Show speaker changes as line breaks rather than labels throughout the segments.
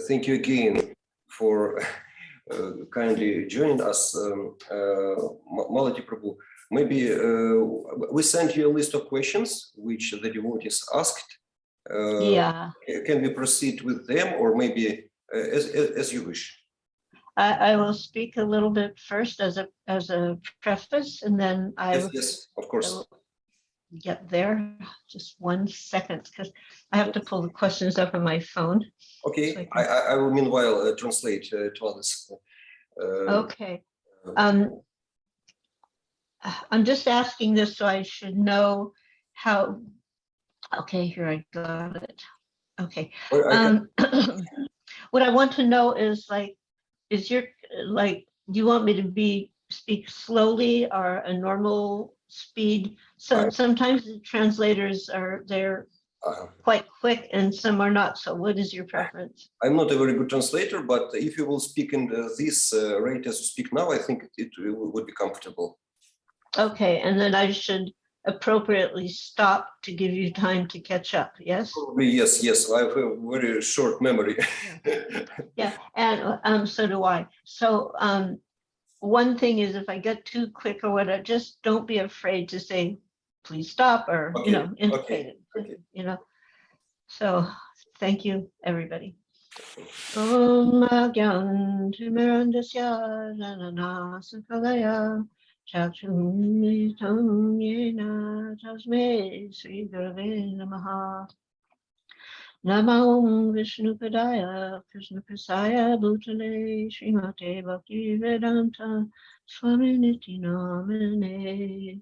Thank you again for kindly joining us, Malati Prabhu. Maybe we sent you a list of questions which the devotees asked.
Yeah.
Can we proceed with them, or maybe as you wish?
I will speak a little bit first as a preface, and then
Yes, of course.
Get there. Just 1 second, because I have to pull the questions up on my phone.
Okay,
So
I will meanwhile translate to others.
Okay. I'm just asking this so I should know how. Okay, here I got it. Okay. What I want to know is do you want me to speak slowly or a normal speed? So sometimes the translators they're quite quick and some are not. So what is your preference?
I'm not a very good translator, but if you will speak in this rate as you speak now, I think it would be comfortable.
Okay, and then I should appropriately stop to give you time to catch up, yes?
Probably, yes. I have a very short memory.
Yeah, and so do I. So one thing is, if I get too quick or whatever, just don't be afraid to say, please stop, or indicate it.
Okay.
So thank you, everybody. Om Agyan Timirandasya Janana Sakalaya Chakshunitam Yena Tasme Sri Gurave Namaha. Namo Vishnu Padaya Krishna Prasaya Bhutale Srimate Bhakti Vedanta Swami Niti Namane.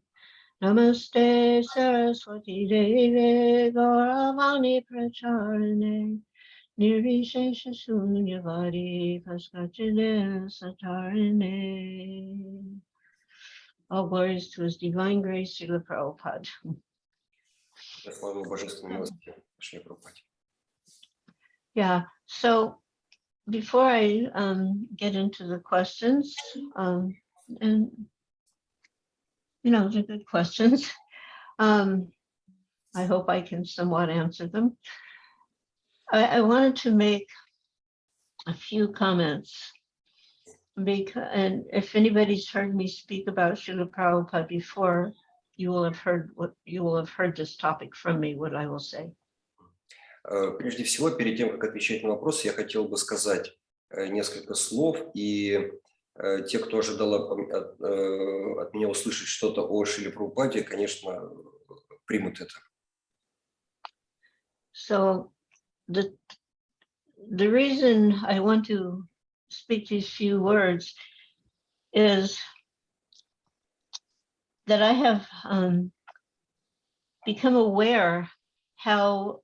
Namaste Saraswati Deve Gauravani Pracharine Nirvishesha Shunyavadi Paskachide Satarine. All glories to His Divine Grace, Srila Prabhupada. Yeah, so before I get into the questions, and they're good questions. I hope I can somewhat answer them. I wanted to make a few comments, and if anybody's heard me speak about Srila Prabhupada before, you will have heard this topic from me, what I will say.
Прежде всего, перед тем, как отвечать на вопросы, я хотел бы сказать несколько слов, и те, кто ожидал от меня услышать что-то о Шриле Прабхупаде, конечно, примут это.
So the reason I want to speak these few words is that I have become aware how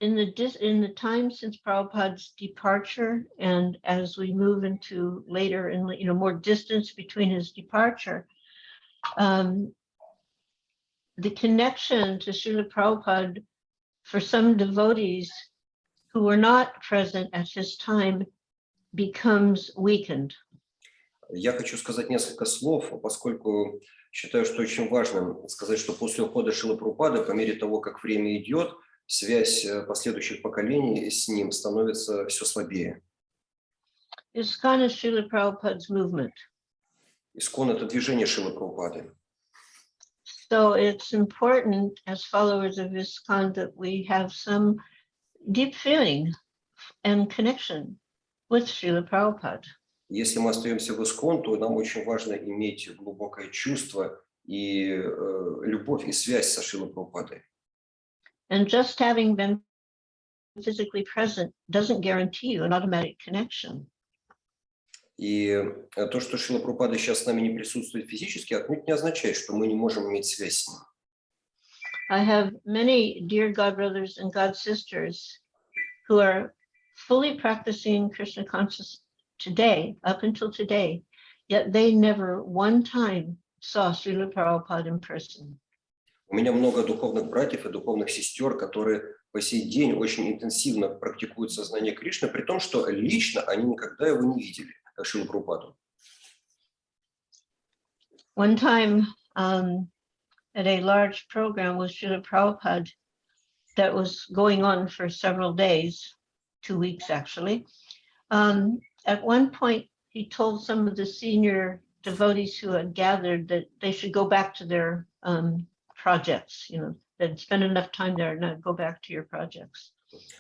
in the time since Prabhupada's departure, and as we move into later and more distance between his departure, the connection to Srila Prabhupada for some devotees who were not present at his time becomes weakened.
Я хочу сказать несколько слов, поскольку считаю, что очень важно сказать, что после ухода Шрилы Прабхупады, по мере того, как время идет, связь последующих поколений с ним становится все слабее.
ISKCON is Srila Prabhupada's movement.
ISKCON — это движение Шрилы Прабхупады.
So it's important as followers of ISKCON that we have some deep feeling and connection with Srila Prabhupada.
Если мы остаемся в ISKCON, то нам очень важно иметь глубокое чувство и любовь и связь со Шрилой Прабхупадой.
And just having been physically present doesn't guarantee you an automatic connection.
И то, что Шрила Прабхупада сейчас с нами не присутствует физически, отнюдь не означает, что мы не можем иметь связь с ним.
I have many dear God brothers and God sisters who are fully practicing Krishna consciousness today, up until today, yet they never one time saw Srila Prabhupada in person.
У меня много духовных братьев и духовных сестер, которые по сей день очень интенсивно практикуют сознание Кришны, при том, что лично они никогда его не видели, Шрилу Прабхупаду.
One time at a large program with Srila Prabhupada, that was going on for several days, 2 weeks actually. At one point, he told some of the senior devotees who had gathered that they should go back to their projects, they'd spend enough time there and not go back to your projects.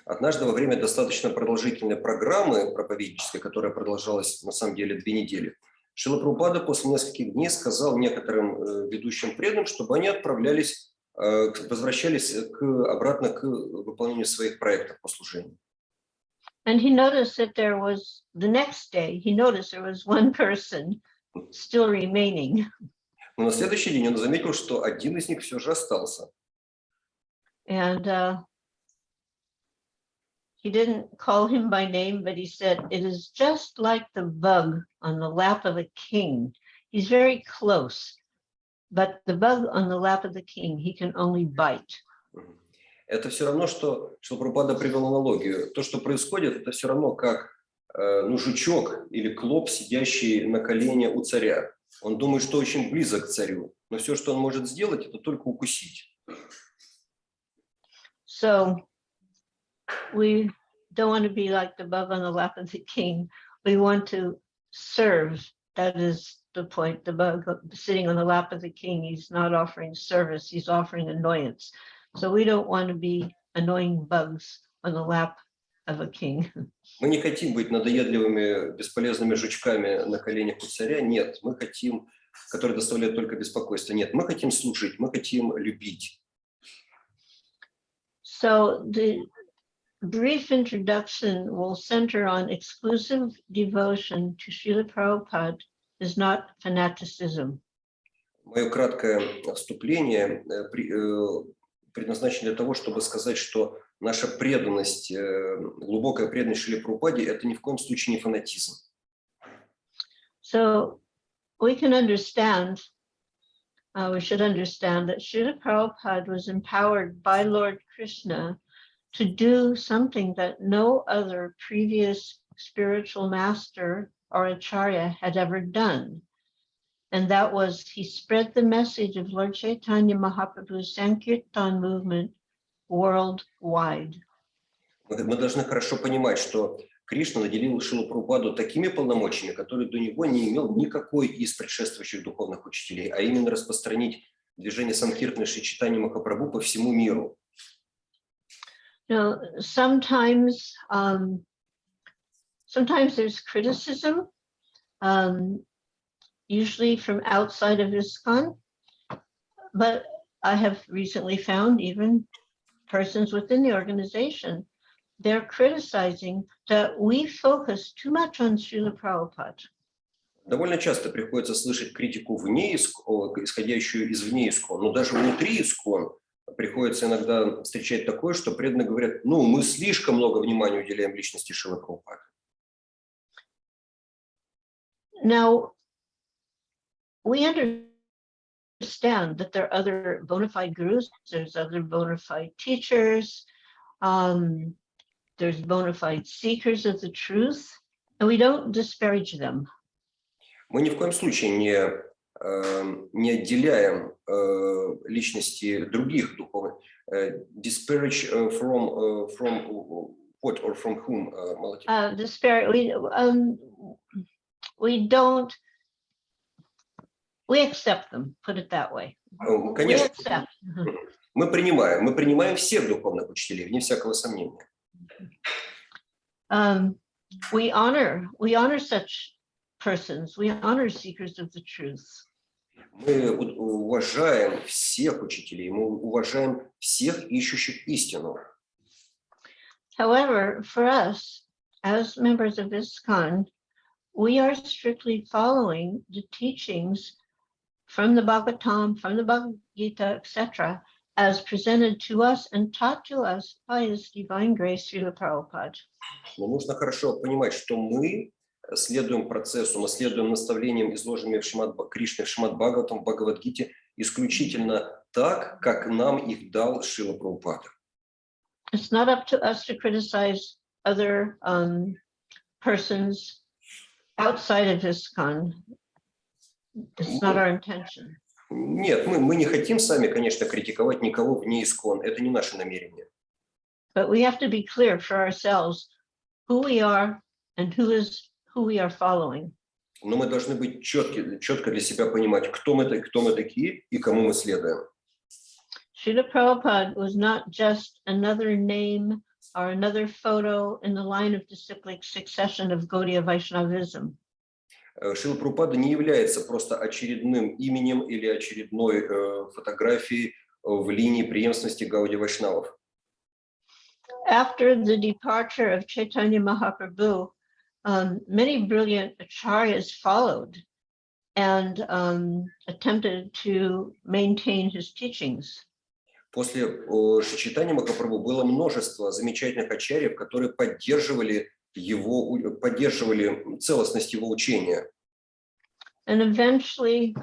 Однажды во время достаточно продолжительной программы проповеднической, которая продолжалась на самом деле 2 недели, Шрила Прабхупада после нескольких дней сказал некоторым ведущим преданным, чтобы они возвращались обратно к выполнению своих проектов по служению.
And he noticed that the next day, he noticed there was one person still remaining.
Но на следующий день он заметил, что один из них все же остался.
And he didn't call him by name, but he said, it is just like the bug on the lap of a king. He's very close, but the bug on the lap of the king, he can only bite.
Это все равно, что Прабхупада привел аналогию. То, что происходит, это все равно как жучок или клоп, сидящий на колене у царя. Он думает, что очень близок к царю, но все, что он может сделать, это только укусить.
So we don't want to be like the bug on the lap of the king. We want to serve. That is the point. The bug sitting on the lap of the king, he's not offering service, he's offering annoyance. So we don't want to be annoying bugs on the lap of a king.
Мы не хотим быть надоедливыми, бесполезными жучками на коленях у царя. Нет, мы хотим, которые доставляют только беспокойство. Нет, мы хотим служить, мы хотим любить.
So the brief introduction will center on exclusive devotion to Srila Prabhupada is not fanaticism.
Мое краткое вступление предназначено для того, чтобы сказать, что наша преданность, глубокая преданность Шриле Прабхупаде, это ни в коем случае не фанатизм.
So we can understand, we should understand that Srila Prabhupada was empowered by Lord Krishna to do something that no other previous spiritual master or acharya had ever done. And that was, he spread the message of Lord Chaitanya Mahaprabhu's Sankirtan movement worldwide.
Мы должны хорошо понимать, что Кришна наделил Шрилу Прабхупаду такими полномочиями, которые до него не имел никакой из предшествующих духовных учителей, а именно распространить движение Санкиртаны Шри Чайтаньи Махапрабху по всему миру.
Now, sometimes there's criticism, usually from outside of ISKCON, but I have recently found even persons within the organization, they're criticizing that we focus too much on Srila Prabhupada.
Довольно часто приходится слышать критику исходящую извне ИСККОН, но даже внутри ИСККОН приходится иногда встречать такое, что преданные говорят, мы слишком много внимания уделяем личности Шрилы Прабхупады.
Now, we understand that there are other bona fide gurus, there's other bona fide teachers, there's bona fide seekers of the truth, and we don't disparage them.
Мы ни в коем случае не отделяем личности других духовных. Disparage from what or from whom, Malati?
We accept them, put it that way.
Конечно, мы принимаем всех духовных учителей, вне всякого сомнения.
We honor such persons, we honor seekers of the truth.
Мы уважаем всех учителей, мы уважаем всех ищущих истину.
However, for us, as members of ISKCON, we are strictly following the teachings from the Bhagavatam, from the Bhagavad-gita, etc., as presented to us and taught to us by His Divine Grace, Srila Prabhupada.
Но нужно хорошо понимать, что мы следуем процессу, мы следуем наставлениям, изложенным Кришной в Шримад-Бхагаватам, в Бхагавад-гите, исключительно так, как нам их дал Шрила Прабхупада.
It's not up to us to criticize other persons outside of ISKCON. It's not our intention.
Нет, мы не хотим сами, конечно, критиковать никого вне ИСККОН. Это не наше намерение.
But we have to be clear for ourselves who we are and who we are following.
Но мы должны быть четко для себя понимать, кто мы такие и кому мы следуем.
Srila Prabhupada was not just another name or another photo in the line of disciplic succession of Gaudiya Vaishnavism.
Шрила Прабхупада не является просто очередным именем или очередной фотографией в линии преемственности Гаудия Вайшнавов.
After the departure of Chaitanya Mahaprabhu, many brilliant acharyas followed and attempted to maintain his teachings.
После Чайтаньи Махапрабху было множество замечательных ачарьев, которые поддерживали целостность его учения.
And eventually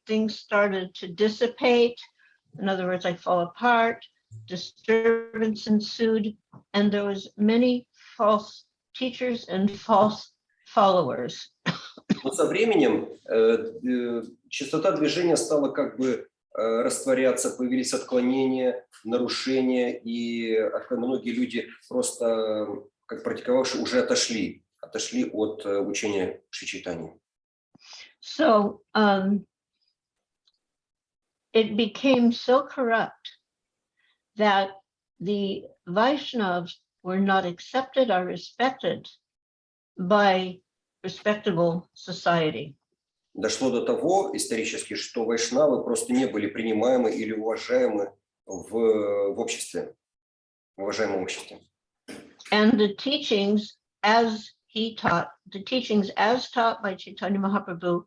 things started to dissipate. In other words, like fall apart, disturbance ensued, and there was many false teachers and false followers.
Но со временем частота движения стала как бы растворяться, появились отклонения, нарушения, и многие люди просто, как практиковавшие, уже отошли от учения Шри Чайтаньи.
So it became so corrupt that the Vaishnavas were not accepted or respected by respectable society.
Дошло до того исторически, что вайшнавы просто не были принимаемы или уважаемы в обществе, в уважаемом обществе.
And the teachings as taught by Chaitanya Mahaprabhu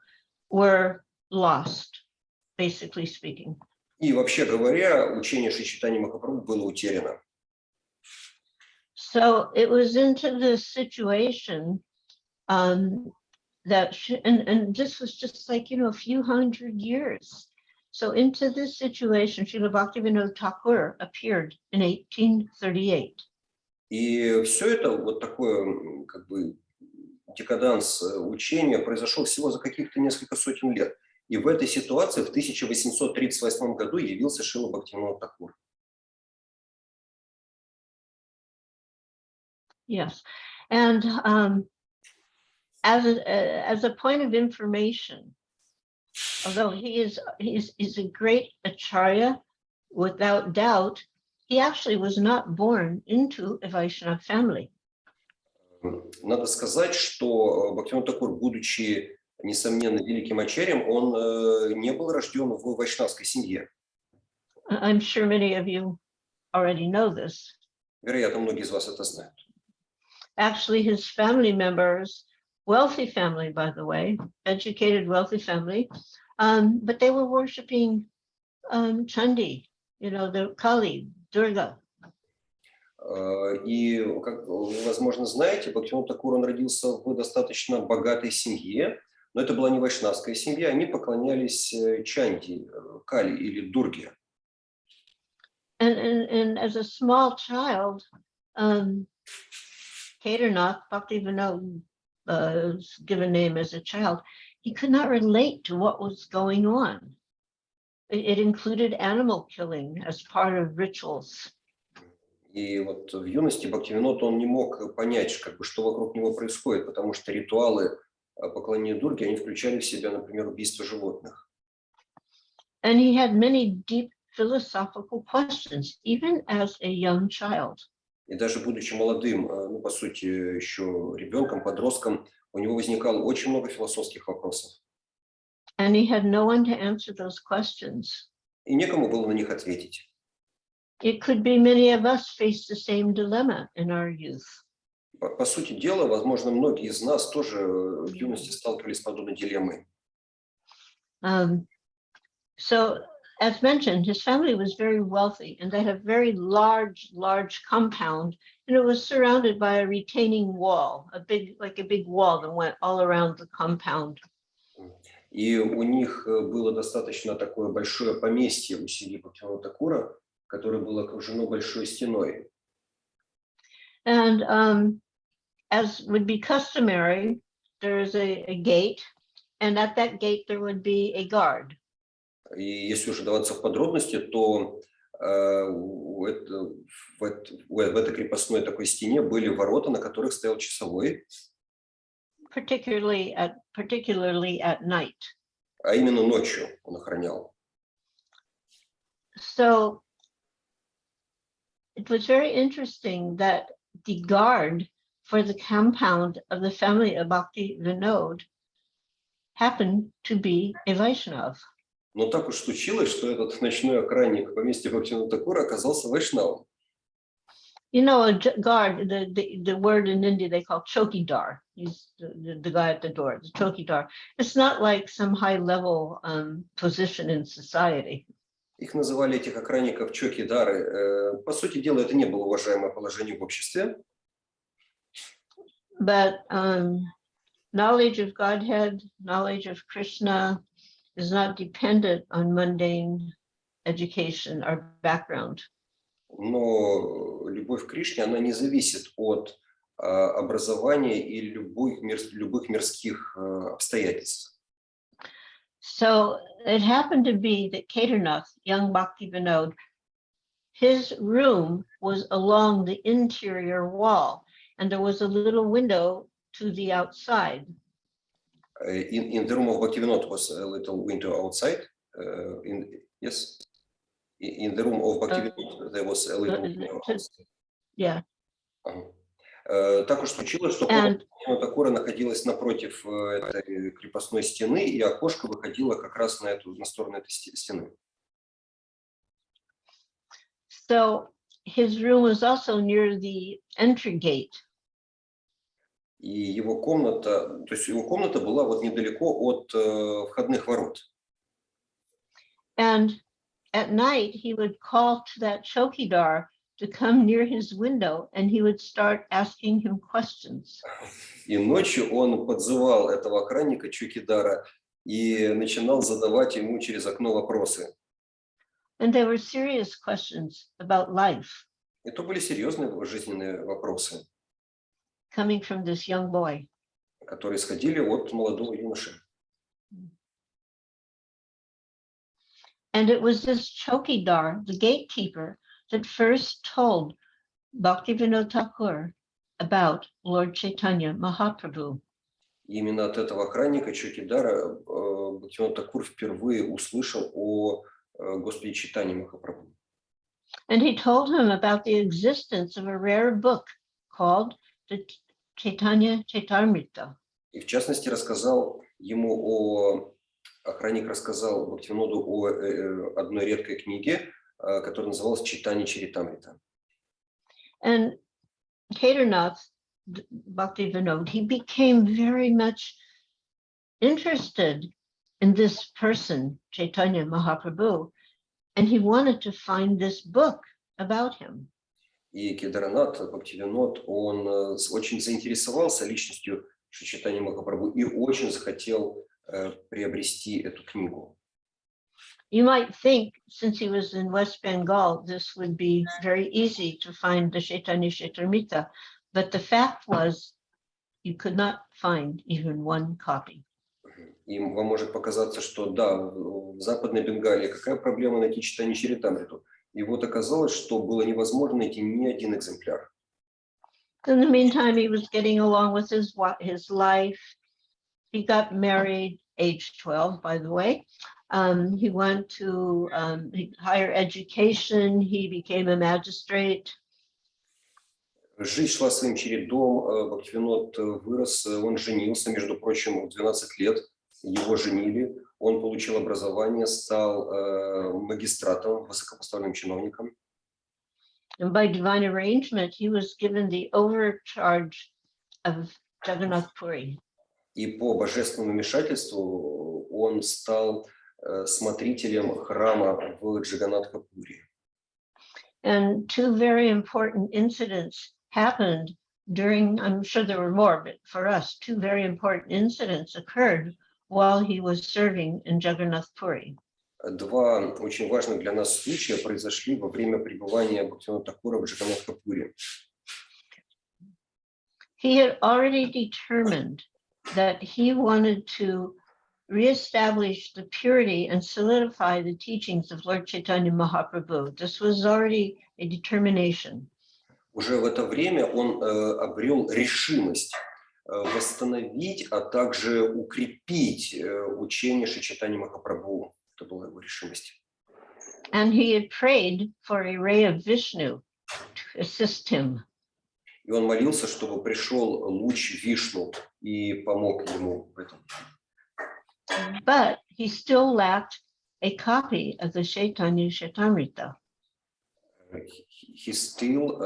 were lost, basically speaking.
И вообще говоря, учение Шри Чайтаньи Махапрабху было утеряно.
So it was into this situation that, and this was just like, a few hundred years. So into this situation, Srila Bhaktivinoda Thakur appeared in 1838.
И все это, вот такое, как бы, декаданс учения произошел всего за каких-то несколько сотен лет. И в этой ситуации в 1838 году явился Шрила Бхактивинода Тхакур.
Yes, and as a point of information, although he's a great acharya, without doubt, he actually was not born into a Vaishnava family.
Надо сказать, что Бхактивинода Тхакур, будучи, несомненно, великим ачарьем, он не был рожден в вайшнавской семье.
I'm sure many of you already know this.
Вероятно, многие из вас это знают.
Actually, his family members, wealthy family, by the way, educated, wealthy family, but they were worshiping Chandi, the Kali, Durga.
И, как вы, возможно, знаете, Бхактивинода Тхакур, он родился в достаточно богатой семье, но это была не вайшнавская семья, они поклонялись Чанди, Кали или Дурге.
And as a small child, Kedarnath, Bhaktivinoda's given name as a child, he could not relate to what was going on. It included animal killing as part of rituals.
И вот в юности Бхактивинод, он не мог понять, как бы, что вокруг него происходит, потому что ритуалы поклонения Дурге, они включали в себя, например, убийство животных.
And he had many deep philosophical questions, even as a young child.
И даже будучи молодым, по сути, еще ребенком, подростком, у него возникало очень много философских вопросов.
And he had no one to answer those questions.
И некому было на них ответить.
It could be many of us face the same dilemma in our youth.
По сути дела, возможно, многие из нас тоже в юности сталкивались с подобной дилеммой.
So, as mentioned, his family was very wealthy, and they had a very large compound, and it was surrounded by a retaining wall, a big wall that went all around the compound.
И у них было достаточно такое большое поместье у семьи Бхактивинода Тхакура, которое было окружено большой стеной.
And as would be customary, there is a gate, and at that gate there would be a guard.
И если уже даваться в подробности, то в этой крепостной такой стене были ворота, на которых стоял часовой.
particularly at night.
А именно ночью он охранял.
So it was very interesting that the guard for the compound of the family of Bhakti Vinod happened to be a Vaishnav.
Но так уж случилось, что этот ночной охранник в поместье Бхактивинода Такура оказался вайшнавом.
You know, a guard, the word in India they call chokidar. He's the guy at the door, the chokidar. It's not like some high-level position in society.
Их называли, этих охранников, чокидары. По сути дела, это не было уважаемое положение в обществе.
But knowledge of Godhead, knowledge of Krishna is not dependent on mundane education or background.
Но любовь к Кришне, она не зависит от образования и любых мирских обстоятельств.
So it happened to be that Kedarnath, young Bhakti Vinod, his room was along the interior wall, and there was a little window to the outside.
In the room of Bhaktivinoda was a little window outside. Yes. In the room of Bhaktivinoda there was a little window outside.
Yeah.
Так уж случилось, что комната Такура находилась напротив этой крепостной стены, и окошко выходило как раз на сторону этой стены.
So his room was also near the entry gate.
И его комната была вот недалеко от входных ворот.
And at night he would call to that chokidar to come near his window, and he would start asking him questions.
И ночью он подзывал этого охранника чокидара и начинал задавать ему через окно вопросы.
And they were serious questions about life.
Это были серьезные жизненные вопросы,
coming from this young boy.
которые исходили от молодого юноши.
And it was this chokidar, the gatekeeper, that first told Bhaktivinoda Thakur about Lord Chaitanya Mahaprabhu.
И именно от этого охранника чокидара Бхактивинод Такур впервые услышал о Господе Чайтанье Махапрабху.
And he told him about the existence of a rare book called the Chaitanya Chaitamrita.
И в частности охранник рассказал Бхактивиноду о одной редкой книге, которая называлась Чайтанья Чаритамрита.
And Kedarnath, Bhakti Vinod, he became very much interested in this person, Chaitanya Mahaprabhu, and he wanted to find this book about him.
И Кедарнат, Бхактивинод, он очень заинтересовался личностью Чайтаньи Махапрабху и очень захотел приобрести эту книгу.
You might think, since he was in West Bengal, this would be very easy to find the Chaitanya Charitamrita, but the fact was you could not find even one copy.
И вам может показаться, что да, в Западной Бенгалии какая проблема найти Чайтанью Чаритамриту? И вот оказалось, что было невозможно найти ни один экземпляр.
In the meantime, he was getting along with his life. He got married, age 12, by the way. He went to higher education. He became a magistrate.
Жизнь шла своим чередом. Бхактивинод вырос, он женился, между прочим, в 12 лет. Его женили. Он получил образование, стал магистратом, высокопоставленным чиновником.
And by divine arrangement, he was given the overcharge of Jagannath Puri.
И по божественному вмешательству он стал смотрителем храма в Джаганнатха-Пури.
And two very important incidents happened during, I'm sure there were more, but for us, two very important incidents occurred while he was serving in Jagannath Puri.
Два очень важных для нас случая произошли во время пребывания Бхактивинода Такура в Джаганнатха-Пури.
He had already determined that he wanted to reestablish the purity and solidify the teachings of Lord Chaitanya Mahaprabhu. This was already a determination.
Уже в это время он обрел решимость восстановить, а также укрепить учение Шри Чайтаньи Махапрабху. Это была его решимость.
And he had prayed for a ray of Vishnu to assist him.
И он молился, чтобы пришел луч Вишну и помог ему в этом.
But he still lacked a copy of the Chaitanya Charitamrita.
He still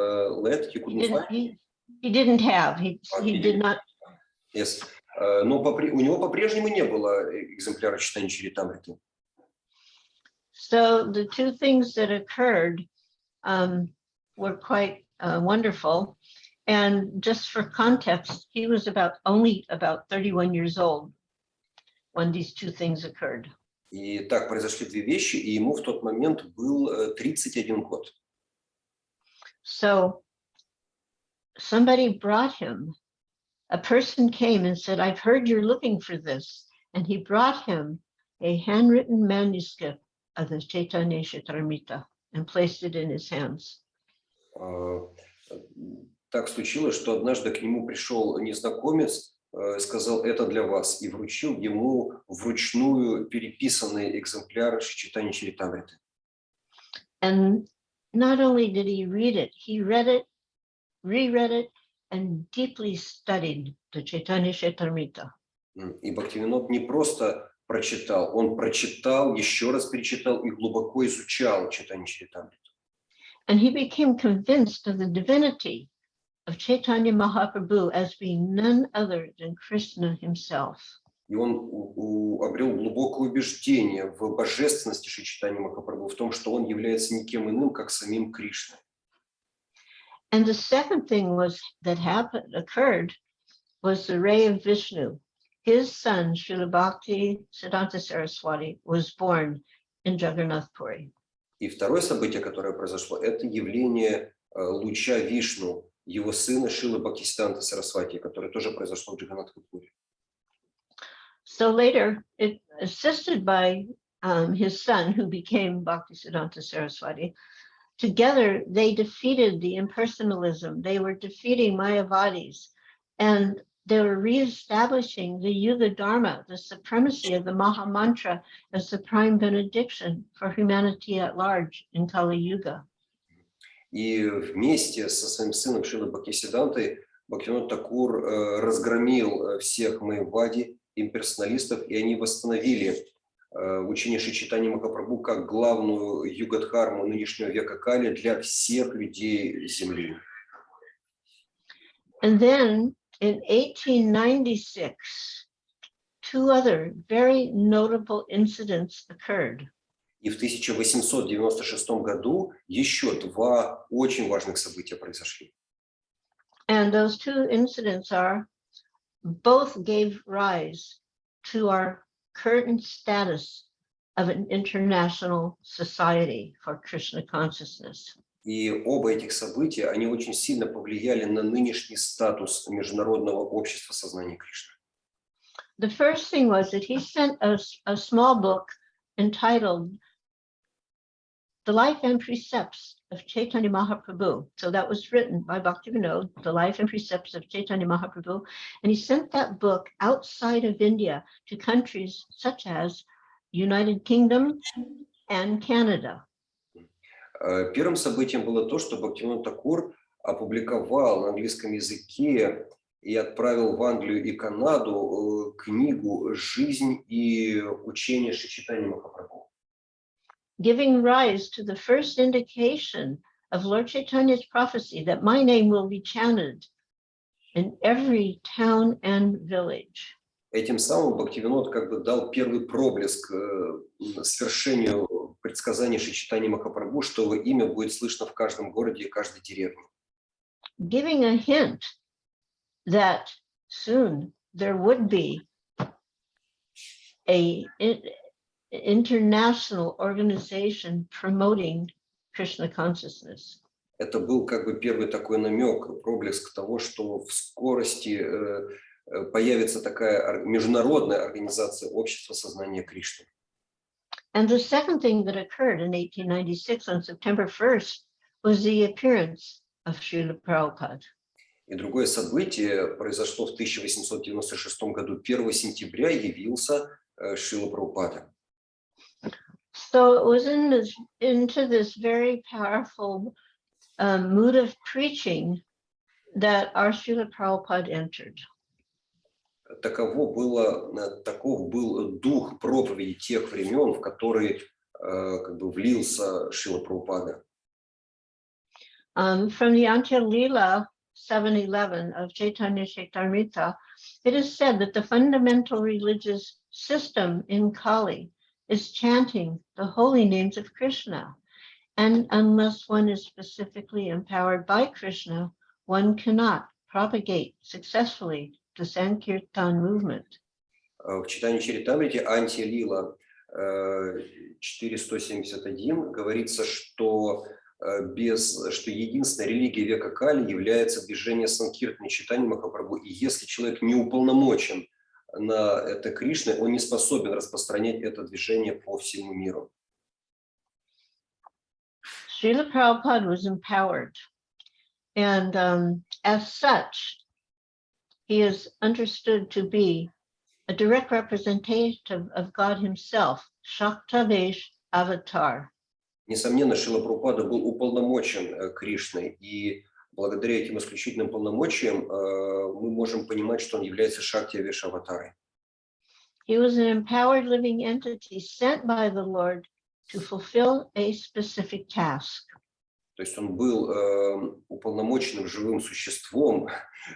he couldn't find.
He didn't have. He did not.
Yes. Но у него по-прежнему не было экземпляра Чайтаньи Чаритамриты.
So the two things that occurred were quite wonderful. And just for context, he was only about 31 years old when these two things occurred.
И так произошли две вещи, и ему в тот момент был 31 год.
So somebody brought him, a person came and said, I've heard you're looking for this. And he brought him a handwritten manuscript of the Chaitanya Charitamrita and placed it in his hands.
Так случилось, что однажды к нему пришел незнакомец, сказал, это для вас, и вручил ему вручную переписанный экземпляр Чайтаньи Чаритамриты.
And not only did he read it, he read it, reread it, and deeply studied the Chaitanya Charitamrita.
И Бхактивинод не просто прочитал, он прочитал, еще раз перечитал и глубоко изучал Чайтаньи Чаритамриту.
And he became convinced of the divinity of Chaitanya Mahaprabhu as being none other than Krishna himself.
И он обрел глубокое убеждение в божественности Шри Чайтаньи Махапрабху, в том, что он является никем иным, как самим Кришной.
And the second thing that occurred was the ray of Vishnu. His son, Srila Bhakti Siddhanta Saraswati, was born in Jagannath Puri.
И второе событие, которое произошло, это явление луча Вишну, его сына Шрилы Бхактисиданта Сарасвати, которое тоже произошло в Джаганнатхапуре.
So later, assisted by his son, who became Bhaktisiddhanta Saraswati, together they defeated the impersonalism. They were defeating Mayavadis, and they were reestablishing the Yuga Dharma, the supremacy of the Maha Mantra as the prime benediction for humanity at large in Kali Yuga.
И вместе со своим сыном Шрилой Бхактисидантой Бхактивинод Такур разгромил всех Майявади, имперсоналистов, и они восстановили учение Шри Чайтаньи Махапрабху как главную югадхарму нынешнего века Кали для всех людей Земли.
And then in 1896, two other very notable incidents occurred.
И в 1896 году еще два очень важных события произошли.
And those two incidents both gave rise to our current status of an international society for Krishna consciousness.
И оба этих события, они очень сильно повлияли на нынешний статус международного общества сознания Кришны.
The first thing was that he sent us a small book entitled The Life and Precepts of Chaitanya Mahaprabhu. So that was written by Bhaktivinoda, The Life and Precepts of Chaitanya Mahaprabhu. And he sent that book outside of India to countries such as United Kingdom and Canada.
Первым событием было то, что Бхактивинод Такур опубликовал на английском языке и отправил в Англию и Канаду книгу «Жизнь и учение Шри Чайтаньи Махапрабху»,
giving rise to the first indication of Lord Chaitanya's prophecy that my name will be chanted in every town and village.
Этим самым Бхактивинод как бы дал первый проблеск свершению предсказаний Шри Чайтаньи Махапрабху, что его имя будет слышно в каждом городе и каждой деревне.
Giving a hint that soon there would be an international organization promoting Krishna consciousness.
Это был как бы первый такой намек, проблеск того, что в скорости появится такая международная организация общества сознания Кришны.
And the second thing that occurred in 1896 on September 1st was the appearance of Srila Prabhupada.
И другое событие произошло в 1896 году. 1 сентября явился Шрила Прабхупада.
So it was into this very powerful mood of preaching that our Srila Prabhupada entered.
Таков был дух проповеди тех времен, в который как бы влился Шрила Прабхупада.
From the Antya-lila 7:11 of Chaitanya Chaitamrita, it is said that the fundamental religious system in Kali is chanting the holy names of Krishna. And unless one is specifically empowered by Krishna, one cannot propagate successfully the Sankirtan movement.
В читании Чаритамрите Антия-лила 4.171 говорится, что единственной религией века Кали является движение Санкиртаны, читание Махапрабху. И если человек не уполномочен на это Кришной, он не способен распространять это движение по всему миру.
Srila Prabhupada was empowered, and as such, he is understood to be a direct representative of God himself, Shaktavesh avatar.
Несомненно, Шрила Прабхупада был уполномочен Кришной, и благодаря этим исключительным полномочиям мы можем понимать, что он является Шакти-авеш аватарой.
He was an empowered living entity sent by the Lord to fulfill a specific task.
То есть он был уполномоченным живым существом,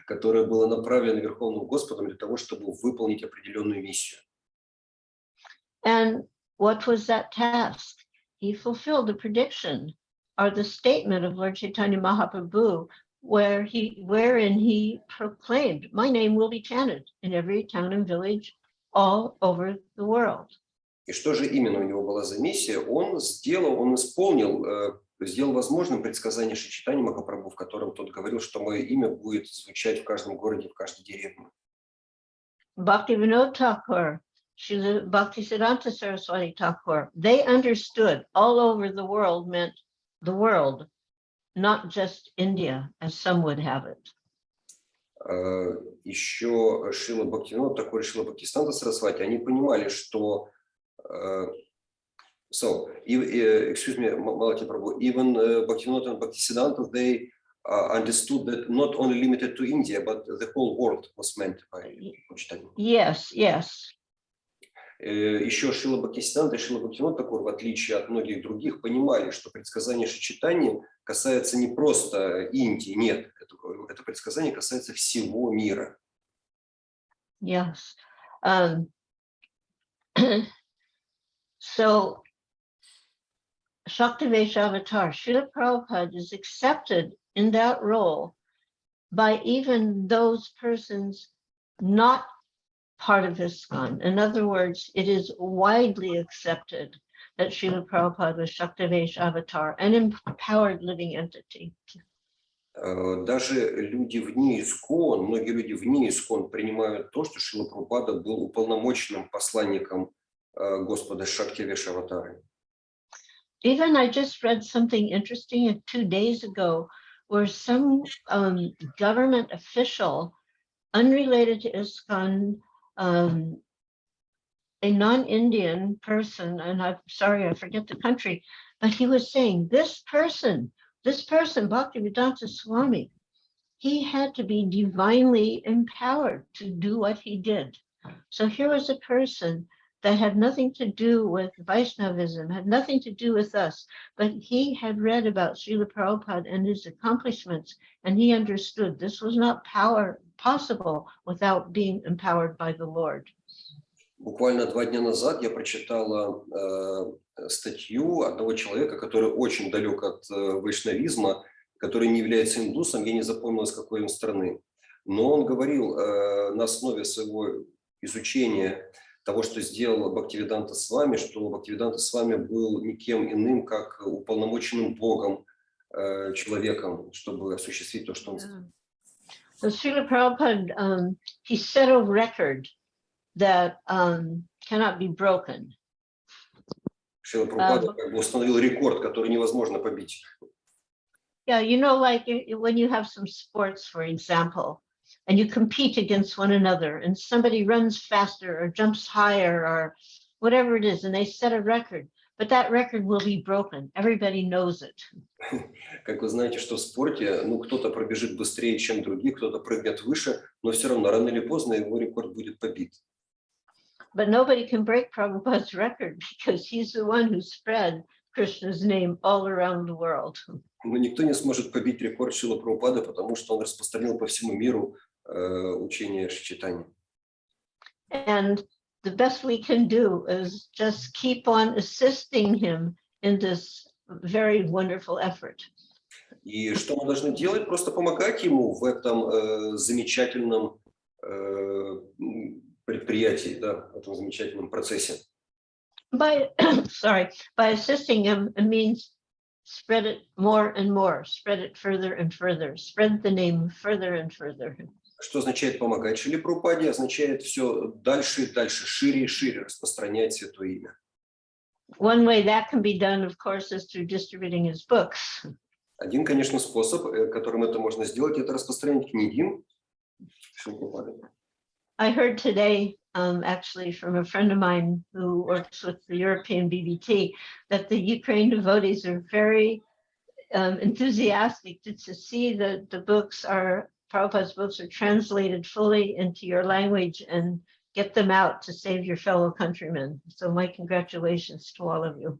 которое было направлено Верховным Господом для того, чтобы выполнить определенную миссию.
And what was that task? He fulfilled the prediction or the statement of Lord Chaitanya Mahaprabhu, wherein he proclaimed, "My name will be chanted in every town and village all over the world."
И что же именно у него была за миссия? Он сделал возможным предсказание Шри Чайтаньи Махапрабху, в котором тот говорил, что мое имя будет звучать в каждом городе, в каждой деревне.
Bhaktivinoda Thakur, Srila Bhaktisiddhanta Saraswati Thakur, they understood all over the world meant the world, not just India, as some would have it.
Еще Шрила Бхактивинода Тхакур и Шрила Бхактисиддханта Сарасвати, они понимали, что excuse me, Malati Prabhu, even Bhaktivinoda and Bhaktisiddhanta, they understood that not only limited to India, but the whole world was meant by Чайтанья.
Yes, yes.
Еще Шрила Бхактисиддханта и Шрила Бхактивинода Тхакур, в отличие от многих других, понимали, что предсказание Шри Чайтаньи касается не просто Индии, нет, это предсказание касается всего мира.
Yes. So, Shaktavesh avatar, Srila Prabhupada is accepted in that role by even those persons not part of ISKCON. In other words, it is widely accepted that Srila Prabhupada was Shaktavesh avatar, an empowered living entity.
Даже люди вне ИСККОН, многие люди вне ИСККОН принимают то, что Шрила Прабхупада был уполномоченным посланником Господа Шакти-авеш аватары.
Even I just read something interesting 2 days ago where some government official unrelated to ISKCON, a non-Indian person, and I'm sorry, I forget the country, but he was saying this person, Bhaktivedanta Swami, he had to be divinely empowered to do what he did. So here was a person that had nothing to do with Vaishnavism, had nothing to do with us, but he had read about Srila Prabhupada and his accomplishments, and he understood this was not possible without being empowered by the Lord.
Буквально 2 дня назад я прочитала статью одного человека, который очень далек от вайшнавизма, который не является индусом, я не запомнил, из какой он страны. Но он говорил на основе своего изучения того, что сделал Бхактивиданта Свами, что Бхактивиданта Свами был никем иным, как уполномоченным Богом человеком, чтобы осуществить то, что он сделал.
So Srila Prabhupada, he set a record that cannot be broken.
Шрила Прабхупада как бы установил рекорд, который невозможно побить.
Yeah, you know, like when you have some sports, for example, and you compete against one another, and somebody runs faster or jumps higher or whatever it is, and they set a record, but that record will be broken. Everybody knows it.
Как вы знаете, что в спорте, ну, кто-то пробежит быстрее, чем другие, кто-то прыгнет выше, но все равно рано или поздно его рекорд будет побит.
But nobody can break Prabhupada's record because he's the one who spread Krishna's name all around the world.
Но никто не сможет побить рекорд Шрилы Прабхупады, потому что он распространил по всему миру учение Шри-Чайтаньи.
And the best we can do is just keep on assisting him in this very wonderful effort.
И что мы должны делать? Просто помогать ему в этом замечательном предприятии, да, в этом замечательном процессе.
By assisting him, it means spread it more and more, spread it further and further, spread the name further and further.
Что означает помогать Шриле Прабхупаде? Означает все дальше и дальше, шире и шире распространять святое имя.
One way that can be done, of course, is through distributing his books.
Один, конечно, способ, которым это можно сделать, это распространять книги Шрилы Прабхупады.
I heard today, actually, from a friend of mine who works with the European BBT, that the Ukraine devotees are very enthusiastic to see that the books are, Prabhupada's books are translated fully into your language and get them out to save your fellow countrymen. So my congratulations to all of you.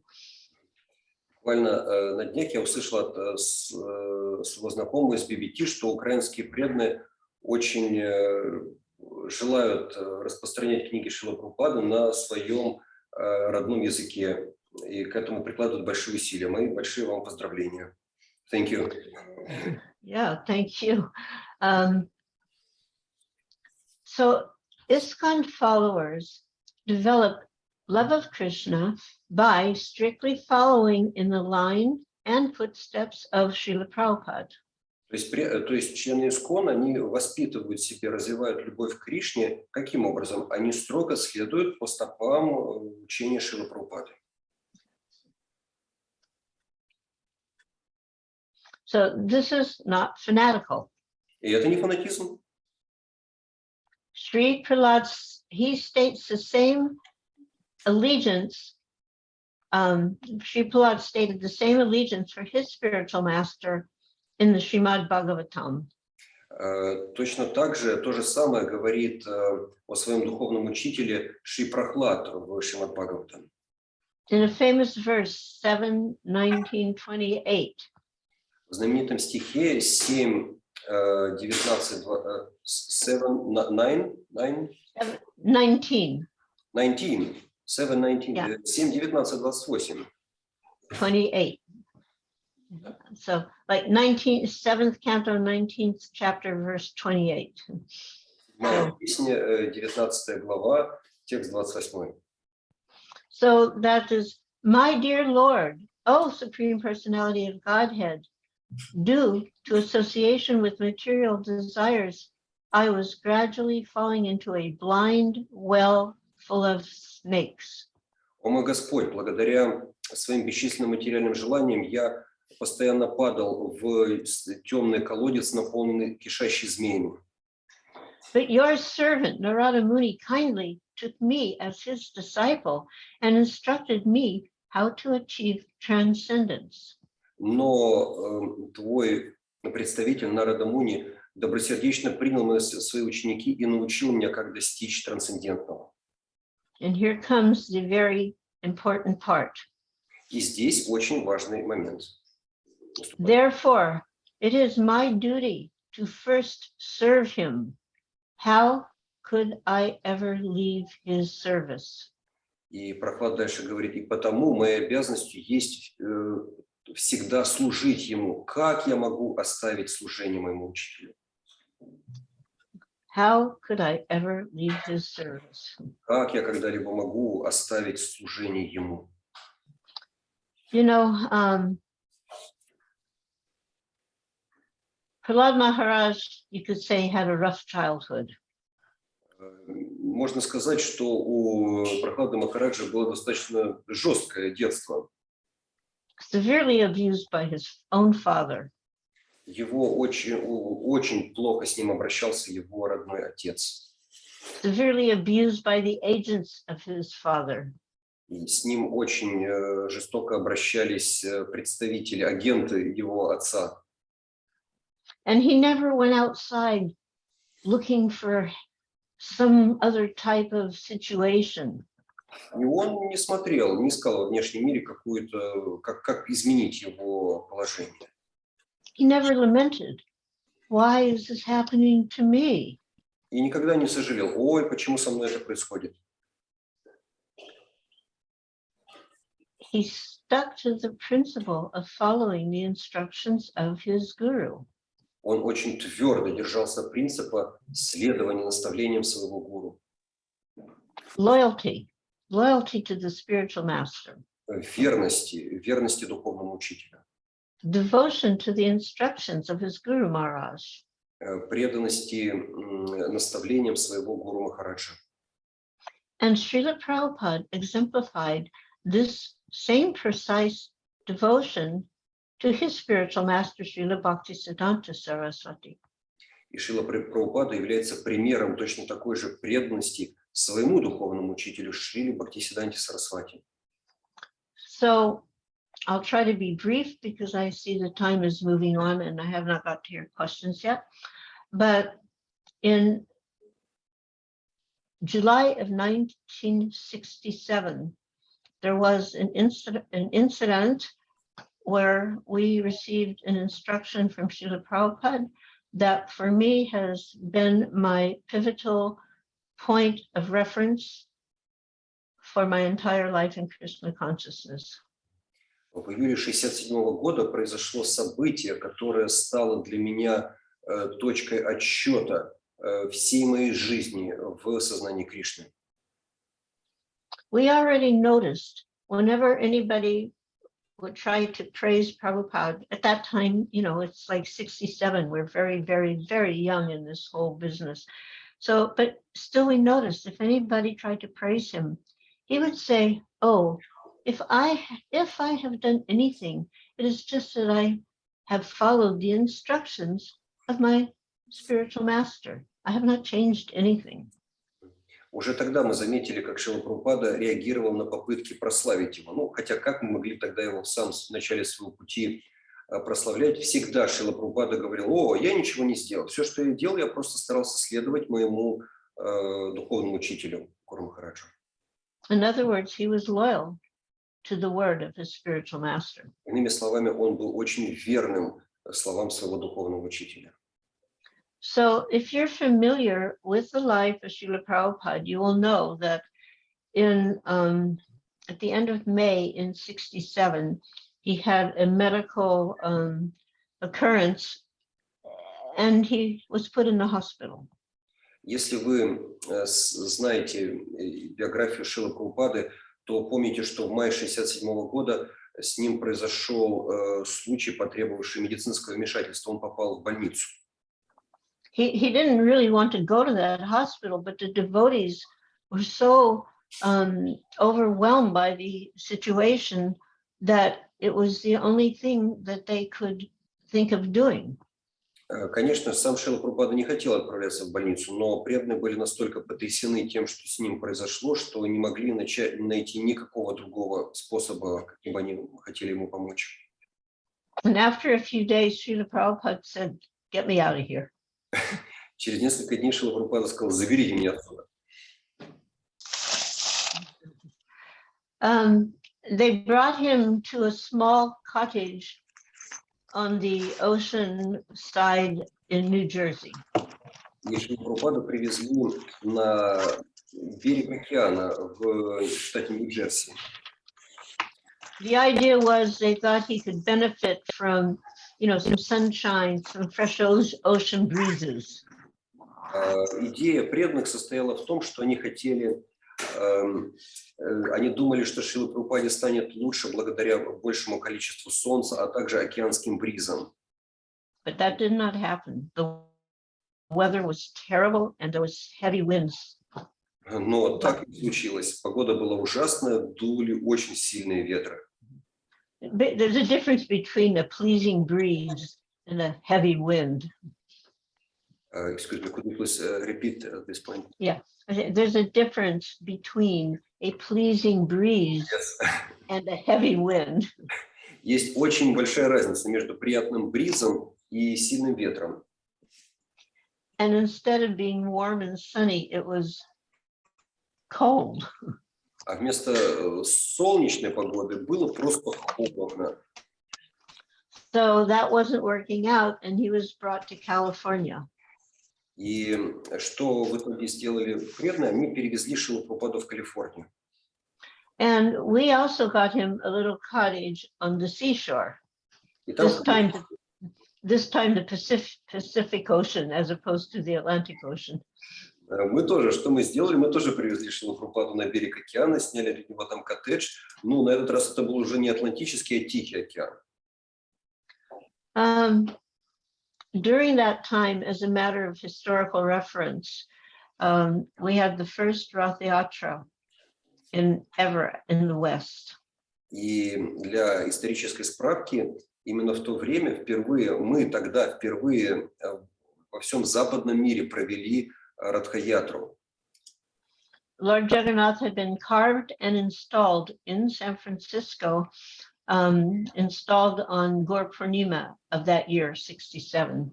Буквально на днях я услышал от своего знакомого из BBT, что украинские преданные очень желают распространять книги Шрилы Прабхупады на своем родном языке, и к этому прикладывают большие усилия. Мои большие вам поздравления. Thank you.
Yeah, thank you. So ISKCON followers develop love of Krishna by strictly following in the line and footsteps of Srila Prabhupada.
То есть члены ИСККОН, они воспитывают в себе, развивают любовь к Кришне. Каким образом? Они строго следуют по стопам учения Шрилы Прабхупады.
So this is not fanatical.
И это не фанатизм.
Sri Prahlad, he states the same allegiance. Sri Prahlad stated the same allegiance for his spiritual master in the Shrimad-Bhagavatam.
Точно так же, то же самое говорит о своем духовном учителе Шри Прахлад в Шримад-Бхагаватам.
In a famous verse, 7:19-28.
В знаменитом стихе 7, 19, 28.
28. So like 7th canto, 19th chapter, verse 28.
Песня, 19 глава, текст 28.
So that is, my dear Lord, O Supreme Personality of Godhead, due to association with material desires, I was gradually falling into a blind well full of snakes.
О мой Господь, благодаря своим бесчисленным материальным желаниям я постоянно падал в темный колодец, наполненный кишащей змеями.
But your servant Narada Muni kindly took me as his disciple and instructed me how to achieve transcendence.
Но твой представитель Нарада Муни добросердечно принял меня в свои ученики и научил меня, как достичь трансцендентного.
And here comes the very important part.
И здесь очень важный момент.
Therefore, it is my duty to first serve him. How could I ever leave his service?
И Прабхупада дальше говорит, и потому моей обязанностью есть всегда служить ему. Как я могу оставить служение моему учителю?
How could I ever leave his service?
Как я когда-либо могу оставить служение ему?
You know, Prahlad Maharaj, you could say, had a rough childhood.
Можно сказать, что у Прохлады Махараджа было достаточно жесткое детство.
Severely abused by his own father.
Его очень плохо с ним обращался его родной отец.
Severely abused by the agents of his father.
И с ним очень жестоко обращались представители, агенты его отца.
And he never went outside looking for some other type of situation.
И он не смотрел, не искал во внешнем мире какую-то, как изменить его положение.
He never lamented, why is this happening to me?
И никогда не сожалел, ой, почему со мной это происходит.
He stuck to the principle of following the instructions of his guru.
Он очень твердо держался принципа следования наставлениям своего гуру.
Loyalty to the spiritual master.
Верности духовному учителю.
Devotion to the instructions of his guru Maharaj.
Преданности наставлениям своего гуру Махараджа.
And Srila Prabhupada exemplified this same precise devotion to his spiritual master Srila Bhaktisiddhanta Saraswati.
И Шрила Прабхупада является примером точно такой же преданности своему духовному учителю Шриле Бхактисиддханте Сарасвати.
So I'll try to be brief because I see the time is moving on and I have not got to your questions yet. But in July of 1967, there was an incident where we received an instruction from Srila Prabhupada that for me has been my pivotal point of reference for my entire life in Krishna consciousness.
В июле 1967 года произошло событие, которое стало для меня точкой отсчета всей моей жизни в сознании Кришны.
We already noticed whenever anybody would try to praise Prabhupada, at that time, you know, it's like 67, we're very, very, very young in this whole business. So, but still we noticed if anybody tried to praise him, he would say, oh, if I have done anything, it is just that I have followed the instructions of my spiritual master. I have not changed anything.
Уже тогда мы заметили, как Шрила Прабхупада реагировал на попытки прославить его. Ну, хотя как мы могли тогда его в самом начале своего пути прославлять? Всегда Шрила Прабхупада говорил, о, я ничего не сделал. Все, что я делал, я просто старался следовать моему духовному учителю, Гуру Махараджу.
In other words, he was loyal to the word of his spiritual master.
Иными словами, он был очень верным словам своего духовного учителя.
So if you're familiar with the life of Srila Prabhupada, you will know that at the end of May in 1967, he had a medical occurrence and he was put in the hospital.
Если вы знаете биографию Шрилы Прабхупады, то помните, что в мае 1967 года с ним произошел случай, потребовавший медицинского вмешательства. Он попал в больницу.
He didn't really want to go to that hospital, but the devotees were so overwhelmed by the situation that it was the only thing that they could think of doing.
Конечно, сам Шрила Прабхупада не хотел отправляться в больницу, но преданные были настолько потрясены тем, что с ним произошло, что не могли найти никакого другого способа, каким бы они хотели ему помочь.
And after a few days, Srila Prabhupada said, "Get me out of here."
Через несколько дней Шрила Прабхупада сказал, заберите меня отсюда.
They brought him to a small cottage on the ocean side in New Jersey.
И Шрилу Прабхупаду привезли на берег океана в штате Нью-Джерси.
The idea was they thought he could benefit from, you know, some sunshine, some fresh ocean breezes.
Идея преданных состояла в том, что они хотели, они думали, что Шрила Прабхупаде станет лучше благодаря большему количеству солнца, а также океанским бризам.
but that did not happen. The weather was terrible and there was heavy winds.
Но так не случилось. Погода была ужасная, дули очень сильные ветры.
There's a difference between a pleasing breeze and a heavy wind.
Excuse me, could you please repeat this point?
Yeah, there's a difference between a pleasing breeze and a heavy wind.
Есть очень большая разница между приятным бризом и сильным ветром.
And instead of being warm and sunny, it was cold.
А вместо солнечной погоды было просто холодно.
So that wasn't working out, and he was brought to California.
И что в итоге сделали преданные? Они перевезли Шрилу Прабхупаду в Калифорнию.
And we also got him a little cottage on the seashore.
И там,
This time the Pacific Ocean as opposed to the Atlantic Ocean.
мы тоже, что мы сделали? Мы тоже привезли Шрилу Прабхупаду на берег океана, сняли для него там коттедж. Ну, на этот раз это был уже не Атлантический, а Тихий океан.
During that time, as a matter of historical reference, we had the first Rath Yatra ever in the West.
И для исторической справки, именно в то время мы тогда впервые во всем западном мире провели Радха-ятру.
Lord Jagannath had been carved and installed in San Francisco, installed on Gaur Purnima of that year, 67.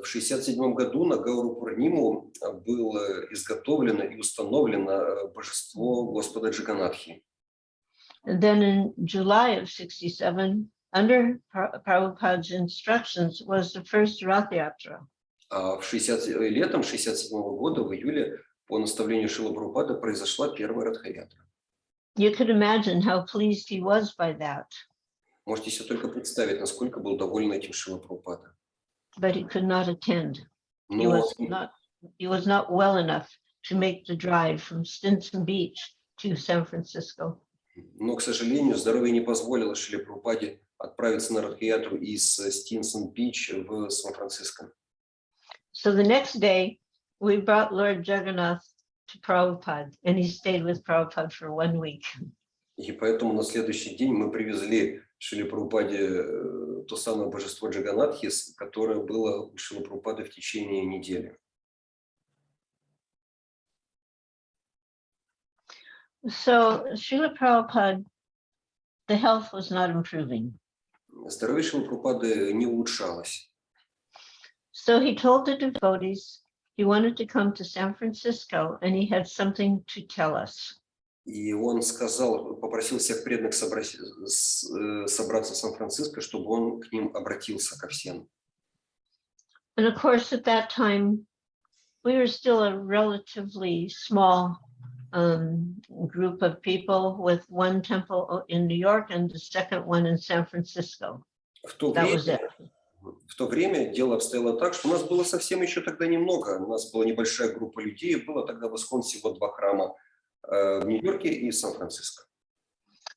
В 67 году на Гауру Пурниму было изготовлено и установлено божество Господа Джаганатхи.
And then in July of 67, under Prabhupada's instructions, was the first Rath Yatra.
А летом 67 года, в июле, по наставлению Шрилы Прабхупады, произошла первая Радха-ятра.
You could imagine how pleased he was by that.
Можете себе только представить, насколько был доволен этим Шрила Прабхупада.
But he could not attend. He
Но,
was not well enough to make the drive from Stinson Beach to San Francisco.
но, к сожалению, здоровье не позволило Шриле Прабхупаде отправиться на Радха-ятру из Стинсон-Бич в Сан-Франциско.
So the next day, we brought Lord Jagannath to Prabhupada, and he stayed with Prabhupada for 1 week.
И поэтому на следующий день мы привезли Шриле Прабхупаде то самое божество Джаганатхи, которое было у Шрилы Прабхупады в течение недели.
So Srila Prabhupada, the health was not improving.
Здоровье Шрилы Прабхупады не улучшалось.
So he told the devotees he wanted to come to San Francisco and he had something to tell us.
И он попросил всех преданных собраться в Сан-Франциско, чтобы он к ним обратился, ко всем.
And of course, at that time, we were still a relatively small group of people with one temple in New York and the second one in San Francisco. That was it.
В то время дело обстояло так, что у нас было совсем еще тогда немного. У нас была небольшая группа людей, было тогда в Искон всего 2 храма в Нью-Йорке и Сан-Франциско.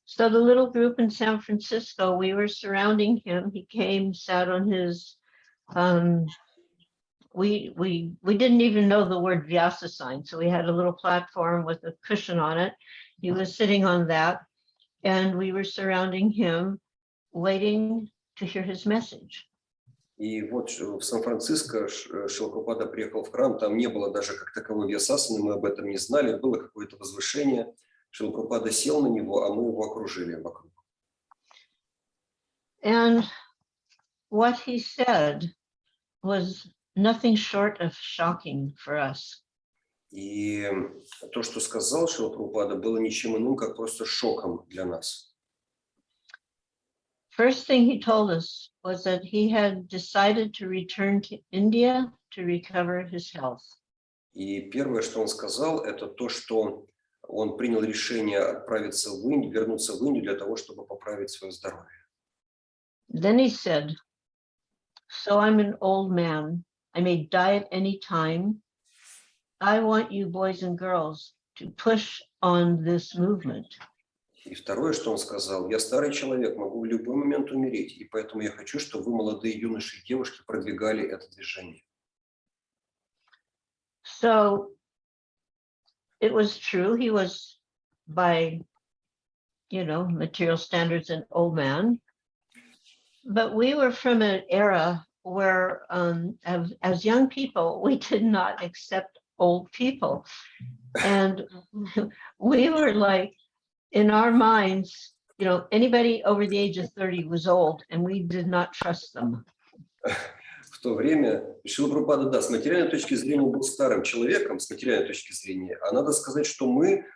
So the little group in San Francisco, we were surrounding him. He came, sat on his, we didn't even know the word Vyasa sign. So we had a little platform with a cushion on it. He was sitting on that and we were surrounding him, waiting to hear his message.
И вот в Сан-Франциско Шрила Прабхупада приехал в храм, там не было даже как таковой вьясасаны, мы об этом не знали, было какое-то возвышение. Шрила Прабхупада сел на него, а мы его окружили вокруг.
And what he said was nothing short of shocking for us.
И то, что сказал Шрила Прабхупада, было ничем иным, как просто шоком для нас.
First thing he told us was that he had decided to return to India to recover his health.
И первое, что он сказал, это то, что он принял решение отправиться в Индию, вернуться в Индию для того, чтобы поправить свое здоровье.
Then he said, "So I'm an old man. I may die at any time. I want you boys and girls to push on this movement."
И второе, что он сказал: я старый человек, могу в любой момент умереть, и поэтому я хочу, чтобы вы, молодые юноши и девушки, продвигали это движение.
So it was true. He was, by, material standards, an old man. But we were from an era where, as young people, we did not accept old people. And we were like, in our minds, anybody over the age of 30 was old, and we did not trust them.
В то время Шрила Прабхупада, да, с материальной точки зрения был старым человеком, с материальной точки зрения, а надо сказать, что мы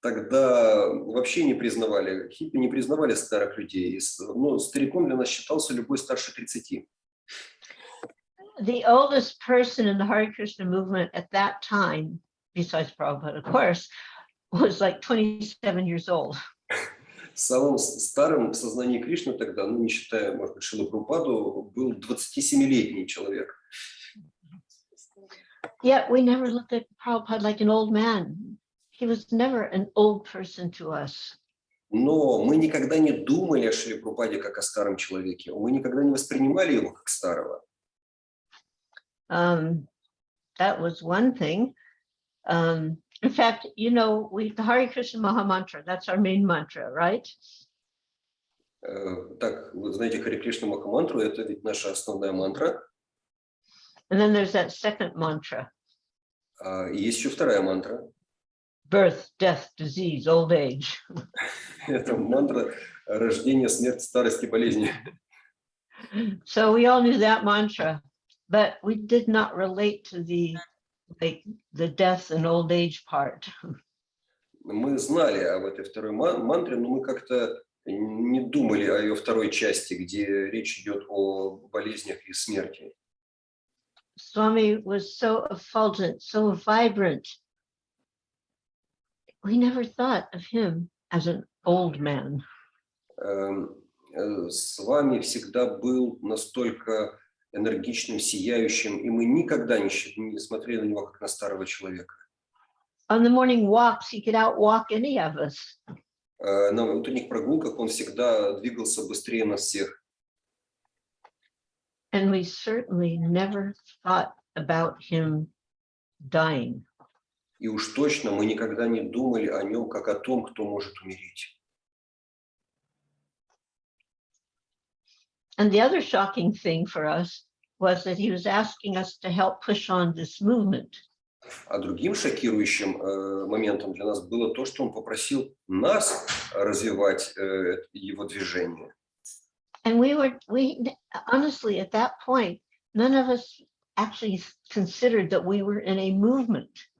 тогда вообще не признавали, хиппи не признавали старых людей. Стариком для нас считался любой старше 30.
The oldest person in the Hare Krishna movement at that time, besides Prabhupada, of course, was like 27 years old.
Самым старым в сознании Кришны тогда, не считая, может быть, Шрилу Прабхупаду, был 27-летний человек.
Yet we never looked at Prabhupada like an old man. He was never an old person to us.
Но мы никогда не думали о Шриле Прабхупаде как о старом человеке. Мы никогда не воспринимали его как старого.
That was one thing. In fact, the Hare Krishna Maha Mantra, that's our main mantra, right?
Так, вы знаете, Харе Кришна Маха Мантру, это ведь наша основная мантра.
And then there's that second mantra.
И есть еще вторая мантра.
Birth, death, disease, old age.
Это мантра рождения, смерти, старости, болезни.
So we all knew that mantra, but we did not relate to the death and old age part.
Мы знали об этой второй мантре, но мы как-то не думали о ее второй части, где речь идет о болезнях и смерти.
Swami was so effulgent, so vibrant. We never thought of him as an old man.
С вами всегда был настолько энергичным, сияющим, и мы никогда не смотрели на него как на старого человека.
On the morning walks, he could outwalk any of us.
На утренних прогулках он всегда двигался быстрее нас всех.
And we certainly never thought about him dying.
И уж точно мы никогда не думали о нем как о том, кто может умереть.
And the other shocking thing for us was that he was asking us to help push on this movement.
А другим шокирующим моментом для нас было то, что он попросил нас развивать его движение.
And we honestly, at that point, none of us actually considered that we were in a movement.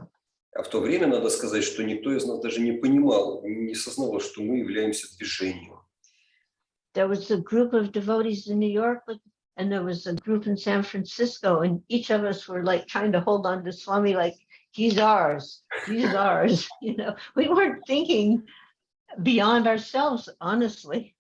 А в то время, надо сказать, что никто из нас даже не понимал, не сознавал, что мы являемся движением.
There was a group of devotees in New York, and there was a group in San Francisco, and each of us were like trying to hold on to Swami like, he's ours, he's ours. We weren't thinking beyond ourselves, honestly.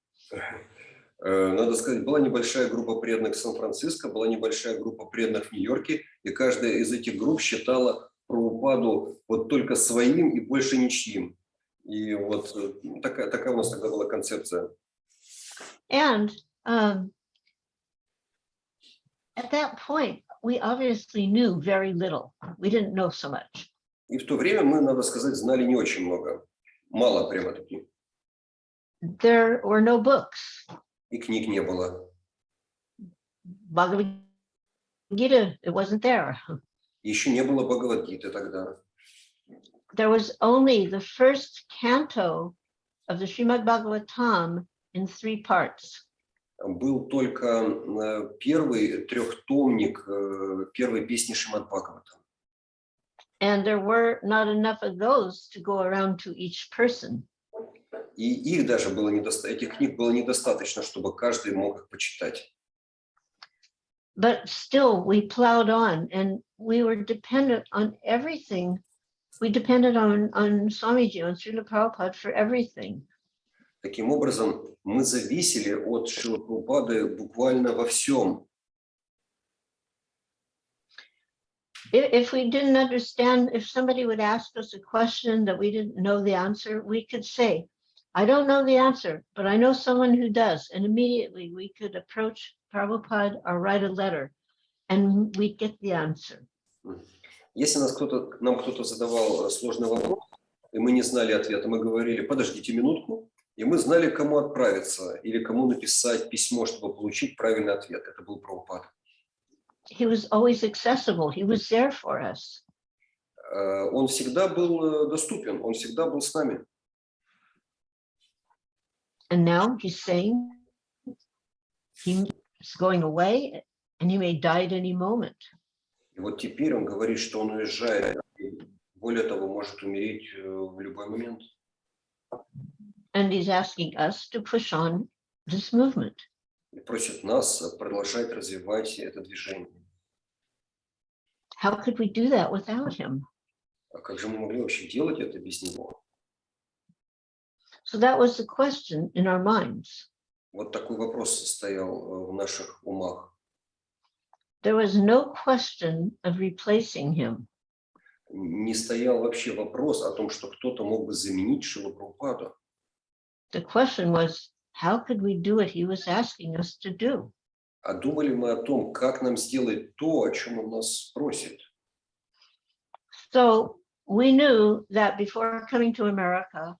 Надо сказать, была небольшая группа преданных в Сан-Франциско, была небольшая группа преданных в Нью-Йорке, и каждая из этих групп считала Прабхупаду вот только своим и больше ничьим. И вот такая у нас тогда была концепция.
And at that point, we obviously knew very little. We didn't know so much.
И в то время мы, надо сказать, знали не очень много. Mало прямо-таки.
There were no books.
И книг не было.
Bhagavad-gita, it wasn't there.
Еще не было Бхагавад-гиты тогда.
There was only the first canto of the Shrimad-Bhagavatam in 3 parts.
Был только первый трехтомник первой песни Шримад-Бхагаватам.
And there were not enough of those to go around to each person.
И их даже было этих книг было недостаточно, чтобы каждый мог их почитать.
But still, we plowed on, and we were dependent on everything. We depended on Swamiji, on Srila Prabhupada for everything.
Таким образом, мы зависели от Шрилы Прабхупады буквально во всем.
If we didn't understand, if somebody would ask us a question that we didn't know the answer, we could say, I don't know the answer, but I know someone who does. And immediately we could approach Prabhupada or write a letter and we'd get the answer.
Если нам кто-то задавал сложный вопрос, и мы не знали ответа, мы говорили: подождите минутку, и мы знали, к кому отправиться или кому написать письмо, чтобы получить правильный ответ. Это был Прабхупада.
He was always accessible. He was there for us.
Он всегда был доступен, он всегда был с нами.
And now he's saying he's going away and he may die at any moment.
И вот теперь он говорит, что он уезжает, и более того, может умереть в любой момент.
And he's asking us to push on this movement.
И просит нас продолжать развивать это движение.
How could we do that without him?
А как же мы могли вообще делать это без него?
So that was the question in our minds.
Вот такой вопрос стоял в наших умах.
There was no question of replacing him.
Не стоял вообще вопрос о том, что кто-то мог бы заменить Шрилу Прабхупаду.
The question was, how could we do what he was asking us to do?
А думали мы о том, как нам сделать то, о чем он нас просит.
So we knew that before coming to America,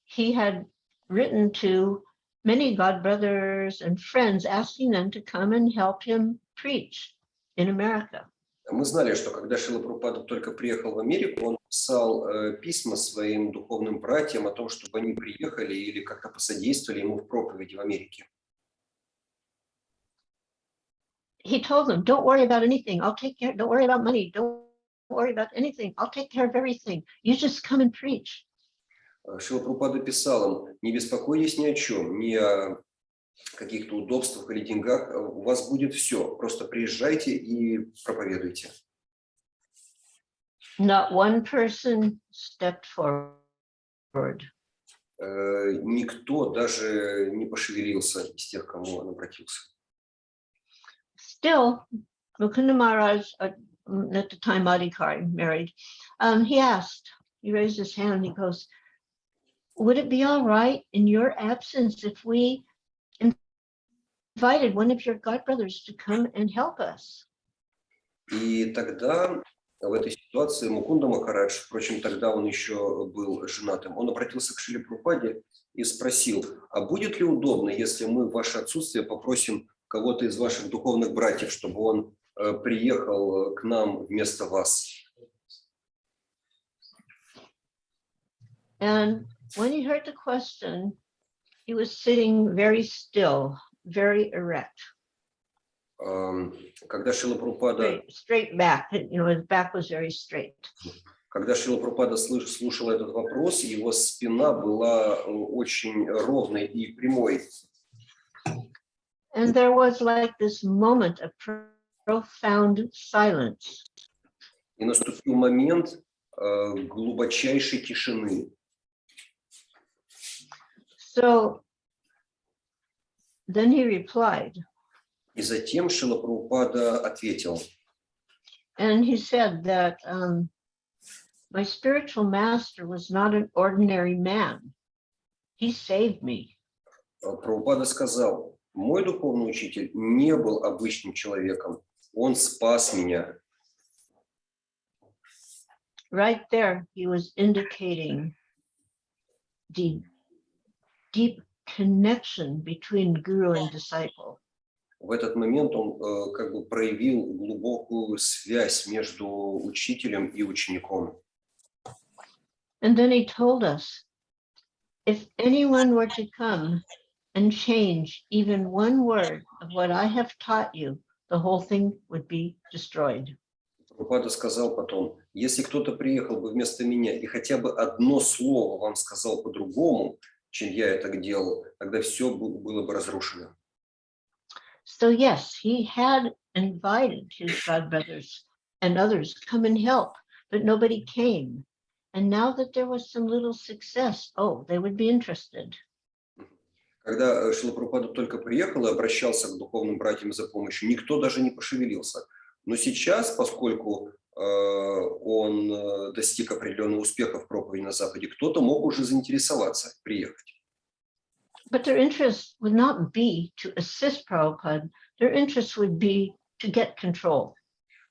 he had written to many godbrothers and friends asking them to come and help him preach in America.
Мы знали, что когда Шрила Прабхупада только приехал в Америку, он писал письма своим духовным братьям о том, чтобы они приехали или как-то посодействовали ему в проповеди в Америке.
He told them, don't worry about anything. I'll take care. Don't worry about money. Don't worry about anything. I'll take care of everything. You just come and preach.
Шрила Прабхупада писал им: не беспокойтесь ни о чем, ни о каких-то удобствах или деньгах, у вас будет все. Просто приезжайте и проповедуйте.
Not one person stepped forward.
Никто даже не пошевелился из тех, к кому он обратился.
Still, Mukunda Maharaj, at the time Adhikari married, he raised his hand, he goes, would it be all right in your absence if we invited one of your godbrothers to come and help us?
И тогда в этой ситуации Мукунда Махарадж, впрочем, тогда он еще был женатым, он обратился к Шриле Прабхупаде и спросил: а будет ли удобно, если мы в ваше отсутствие попросим кого-то из ваших духовных братьев, чтобы он приехал к нам вместо вас?
And when he heard the question, he was sitting very still, very erect.
Когда Шрила Прабхупада...
Straight back, his back was very straight.
Когда Шрила Прабхупада слушал этот вопрос, его спина была очень ровной и прямой.
And there was like this moment of profound silence.
И наступил момент глубочайшей тишины.
So then he replied.
И затем Шрила Прабхупада ответил.
And he said that my spiritual master was not an ordinary man. He saved me.
Прабхупада сказал: мой духовный учитель не был обычным человеком, он спас меня.
Right there, he was indicating the deep connection between guru and disciple.
В этот момент он как бы проявил глубокую связь между учителем и учеником.
And then he told us, if anyone were to come and change even one word of what I have taught you, the whole thing would be destroyed.
Прабхупада сказал потом: если кто-то приехал бы вместо меня и хотя бы одно слово вам сказал по-другому, чем я это делал, тогда все было бы разрушено.
So yes, he had invited his godbrothers and others come and help, but nobody came. And now that there was some little success, they would be interested.
Когда Шрила Прабхупада только приехал и обращался к духовным братьям за помощью, никто даже не пошевелился. Но сейчас, поскольку он достиг определенного успеха в проповеди на Западе, кто-то мог уже заинтересоваться приехать.
But their interest would not be to assist Prabhupada. Their interest would be to get control.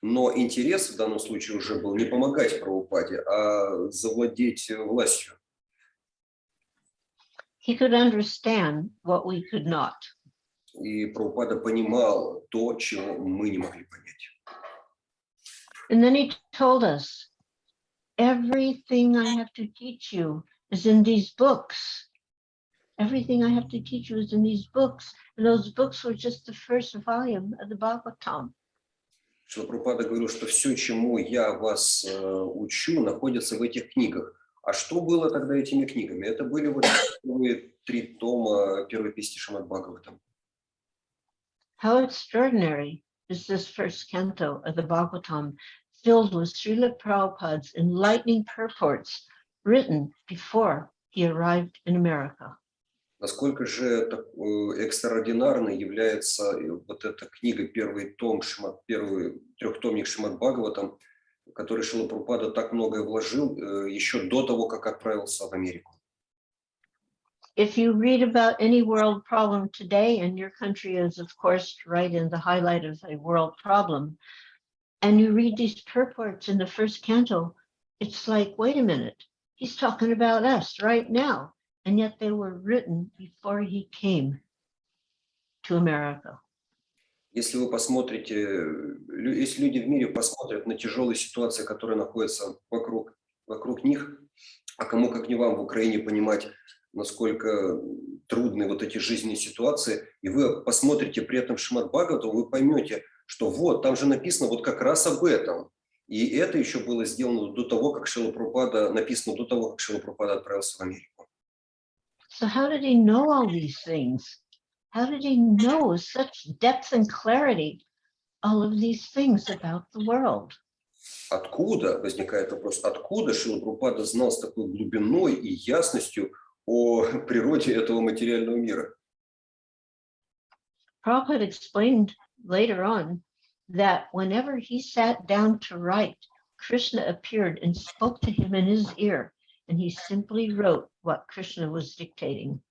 Но интерес в данном случае уже был не помогать Прабхупаде, а завладеть властью.
He could understand what we could not.
И Прабхупада понимал то, чего мы не могли понять.
And then he told us, everything I have to teach you is in these books. Everything I have to teach you is in these books. And those books were just the first volume of the Bhagavatam.
Шрила Прабхупада говорил, что все, чему я вас учу, находится в этих книгах. А что было тогда этими книгами? Это были вот первые 3 тома первой песни Шримад-Бхагаватам.
How extraordinary is this first canto of the Bhagavatam, filled with Srila Prabhupada's enlightening purports written before he arrived in America.
Насколько же экстраординарной является вот эта книга, первый трехтомник Шримад-Бхагаватам, в который Шрила Прабхупада так многое вложил еще до того, как отправился в Америку.
If you read about any world problem today, and your country is, of course, right in the highlight of a world problem, and you read these purports in the first canto, it's like, wait a minute, he's talking about us right now. And yet they were written before he came to America.
Если вы посмотрите, если люди в мире посмотрят на тяжелые ситуации, которые находятся вокруг них, а кому как не вам в Украине понимать, насколько трудны вот эти жизненные ситуации, и вы посмотрите при этом Шримад-Бхагаватам, вы поймете, что вот, там же написано вот как раз об этом. И это еще было сделано до того, как Шрила Прабхупада, написано до того, как Шрила Прабхупада отправился в Америку.
So how did he know all these things? How did he know with such depth and clarity all of these things about the world?
Откуда, возникает вопрос, откуда Шрила Прабхупада знал с такой глубиной и ясностью о природе этого материального мира?
Prabhupada explained later on that whenever he sat down to write, Krishna appeared and spoke to him in his ear, and he simply wrote what Krishna was dictating.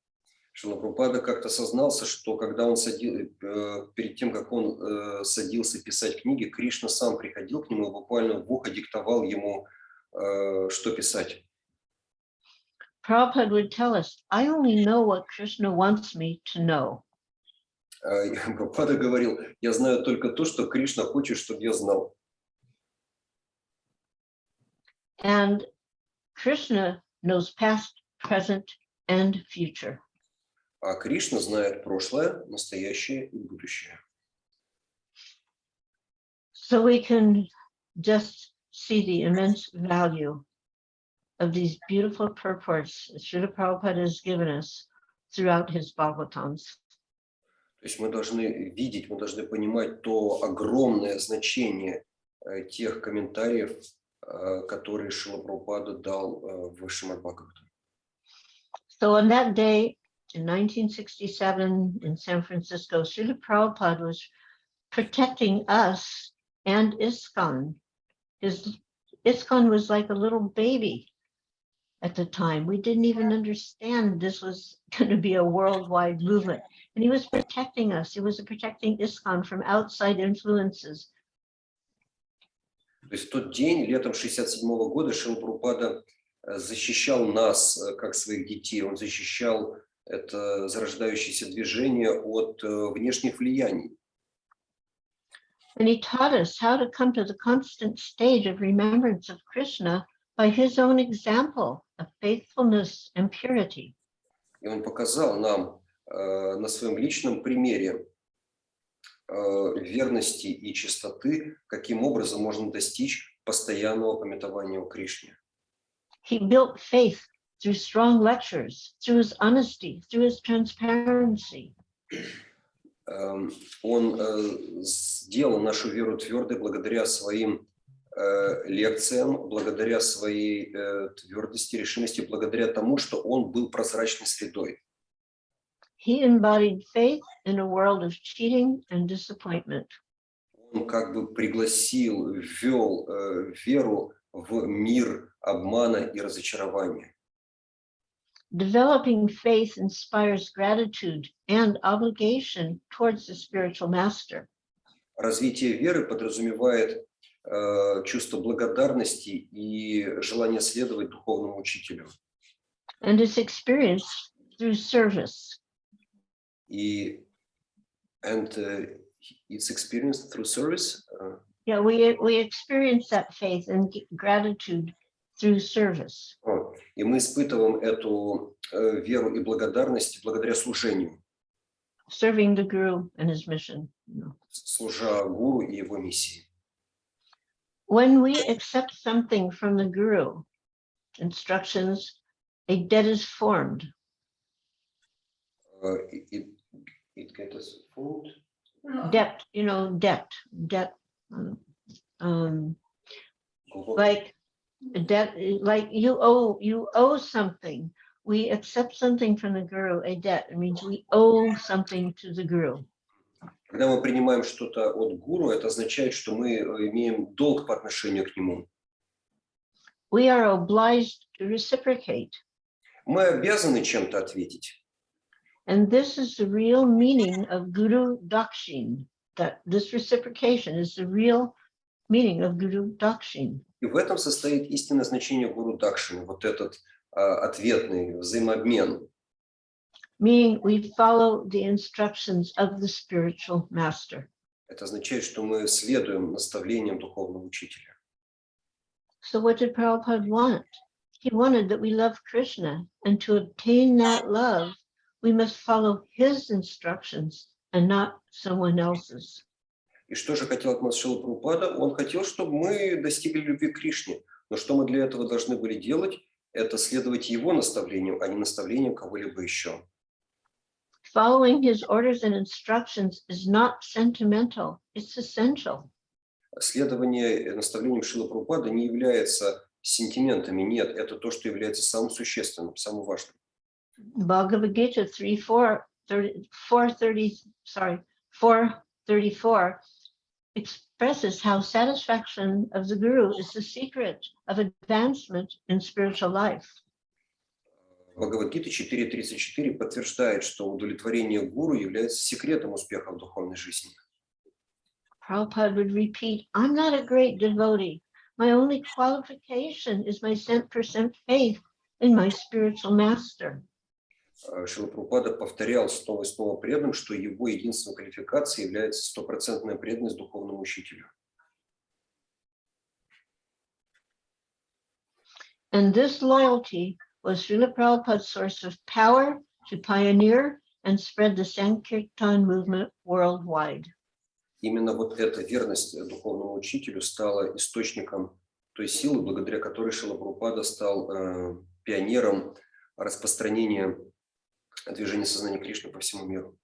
Шрила Прабхупада как-то сознался, что когда он перед тем, как он садился писать книги, Кришна сам приходил к нему и буквально в ухо диктовал ему, что писать.
Prabhupada would tell us, I only know what Krishna wants me to know.
Прабхупада говорил, я знаю только то, что Кришна хочет, чтобы я знал.
And Krishna knows past, present, and future.
А Кришна знает прошлое, настоящее и будущее.
So we can just see the immense value of these beautiful purports that Srila Prabhupada has given us throughout his Bhagavatams.
То есть мы должны видеть, мы должны понимать то огромное значение тех комментариев, которые Шрила Прабхупада дал в Шримад-Бхагаватам.
So on that day in 1967 in San Francisco, Srila Prabhupada was protecting us and ISKCON. ISKCON was like a little baby at the time. We didn't even understand this was going to be a worldwide movement. And he was protecting us. He was protecting ISKCON from outside influences.
То есть в тот день, летом 1967 года, Шрила Прабхупада защищал нас, как своих детей. Он защищал это зарождающееся движение от внешних влияний.
And he taught us how to come to the constant state of remembrance of Krishna by his own example of faithfulness and purity.
И он показал нам на своем личном примере верности и чистоты, каким образом можно достичь постоянного памятования о Кришне.
He built faith through strong lectures, through his honesty, through his transparency.
Он сделал нашу веру твердой благодаря своим лекциям, благодаря своей твердости, решимости, благодаря тому, что он был прозрачной средой.
He embodied faith in a world of cheating and disappointment.
Он как бы пригласил, ввел веру в мир обмана и разочарования.
developing faith inspires gratitude and obligation towards the spiritual master.
Развитие веры подразумевает чувство благодарности и желание следовать духовному учителю.
And it's experienced through service.
It's experienced through service.
Yeah, we experience that faith and gratitude through service.
И мы испытываем эту веру и благодарность благодаря служению.
Serving the Guru and his mission.
Служа гуру и его миссии.
When we accept something from the Guru, instructions, a debt is formed.
It gets formed?
Debt, debt. Like debt, like you owe something. We accept something from the Guru, a debt. It means we owe something to the Guru.
Когда мы принимаем что-то от гуру, это означает, что мы имеем долг по отношению к нему.
We are obliged to reciprocate.
Мы обязаны чем-то ответить.
And this is the real meaning of Guru Dakshin. That this reciprocation is the real meaning of Guru Dakshin.
И в этом состоит истинное значение гуру Дакшины, вот этот ответный взаимообмен.
Meaning we follow the instructions of the spiritual master.
Это означает, что мы следуем наставлениям духовного учителя.
So what did Prabhupada want? He wanted that we love Krishna, and to obtain that love, we must follow his instructions and not someone else's.
И что же хотел от нас Шрила Прабхупада? Он хотел, чтобы мы достигли любви к Кришне. Но что мы для этого должны были делать? Это следовать его наставлениям, а не наставлениям кого-либо еще.
Following his orders and instructions is not sentimental, it's essential.
Следование наставлениям Шрилы Прабхупады не является сентиментами, нет, это то, что является самым существенным, самым важным.
Bhagavad-gita 4:34 expresses how satisfaction of the Guru is the secret of advancement in spiritual life.
Бхагавад-гита 4.34 подтверждает, что удовлетворение гуру является секретом успеха в духовной жизни.
Prabhupada would repeat, I'm not a great devotee. My only qualification is my 100% faith in my spiritual master.
Шрила Прабхупада повторял снова и снова преданным, что его единственной квалификацией является стопроцентная преданность духовному учителю.
And this loyalty was Srila Prabhupada's source of power to pioneer and spread the Sankirtan movement worldwide.
Именно вот эта верность духовному учителю стала источником той силы, благодаря которой Шрила Прабхупада стал пионером распространения движения сознания Кришны по всему миру.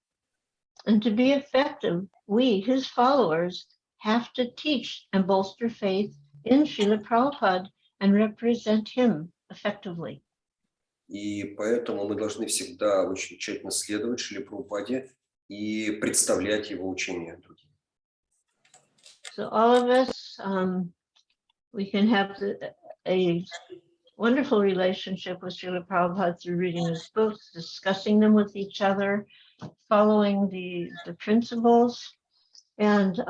And to be effective, we, his followers, have to teach and bolster faith in Srila Prabhupada and represent him effectively.
И поэтому мы должны всегда очень тщательно следовать Шриле Прабхупаде и представлять его учение другим.
So all of us, we can have a wonderful relationship with Srila Prabhupada through reading his books, discussing them with each other, following the principles, and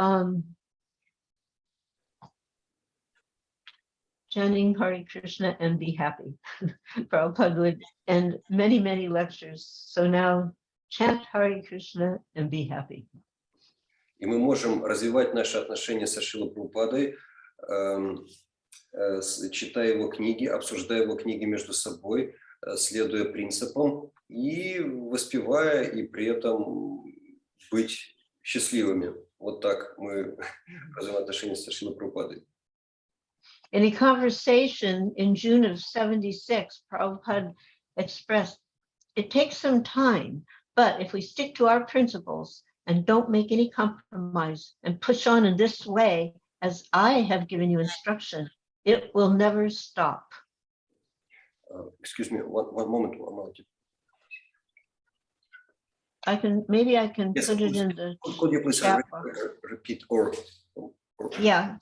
chanting Hare Krishna and be happy. Prabhupada would end many, many lectures. So now chant Hare Krishna and be happy.
И мы можем развивать наши отношения со Шрилой Прабхупадой, читая его книги, обсуждая его книги между собой, следуя принципам и воспевая, и при этом быть счастливыми. Вот так мы развиваем отношения со Шрилой Прабхупадой.
In a conversation in June of 76, Prabhupada expressed, it takes some time, but if we stick to our principles and don't make any compromise and push on in this way, as I have given you instruction, it will never stop.
Excuse me, one moment, Malati.
Maybe I can
Yes,
put
please.
it in the
Could you please
chat box.
repeat or
Yeah,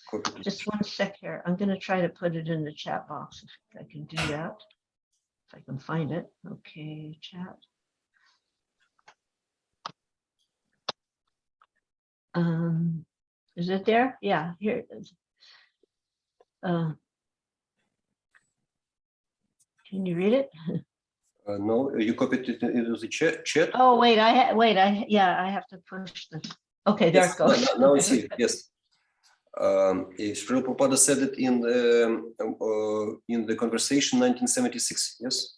copy?
just one sec here. I'm going to try to put it in the chat box if I can do that. if I can find it. Okay, chat. Is it there? Yeah, here it is. Can you read it?
No, you copied it into the chat.
Oh, wait, I have to push this. Okay, there
Yes,
it goes.
now I see it, yes. Шрила Прабхупада said it in the conversation 1976, yes?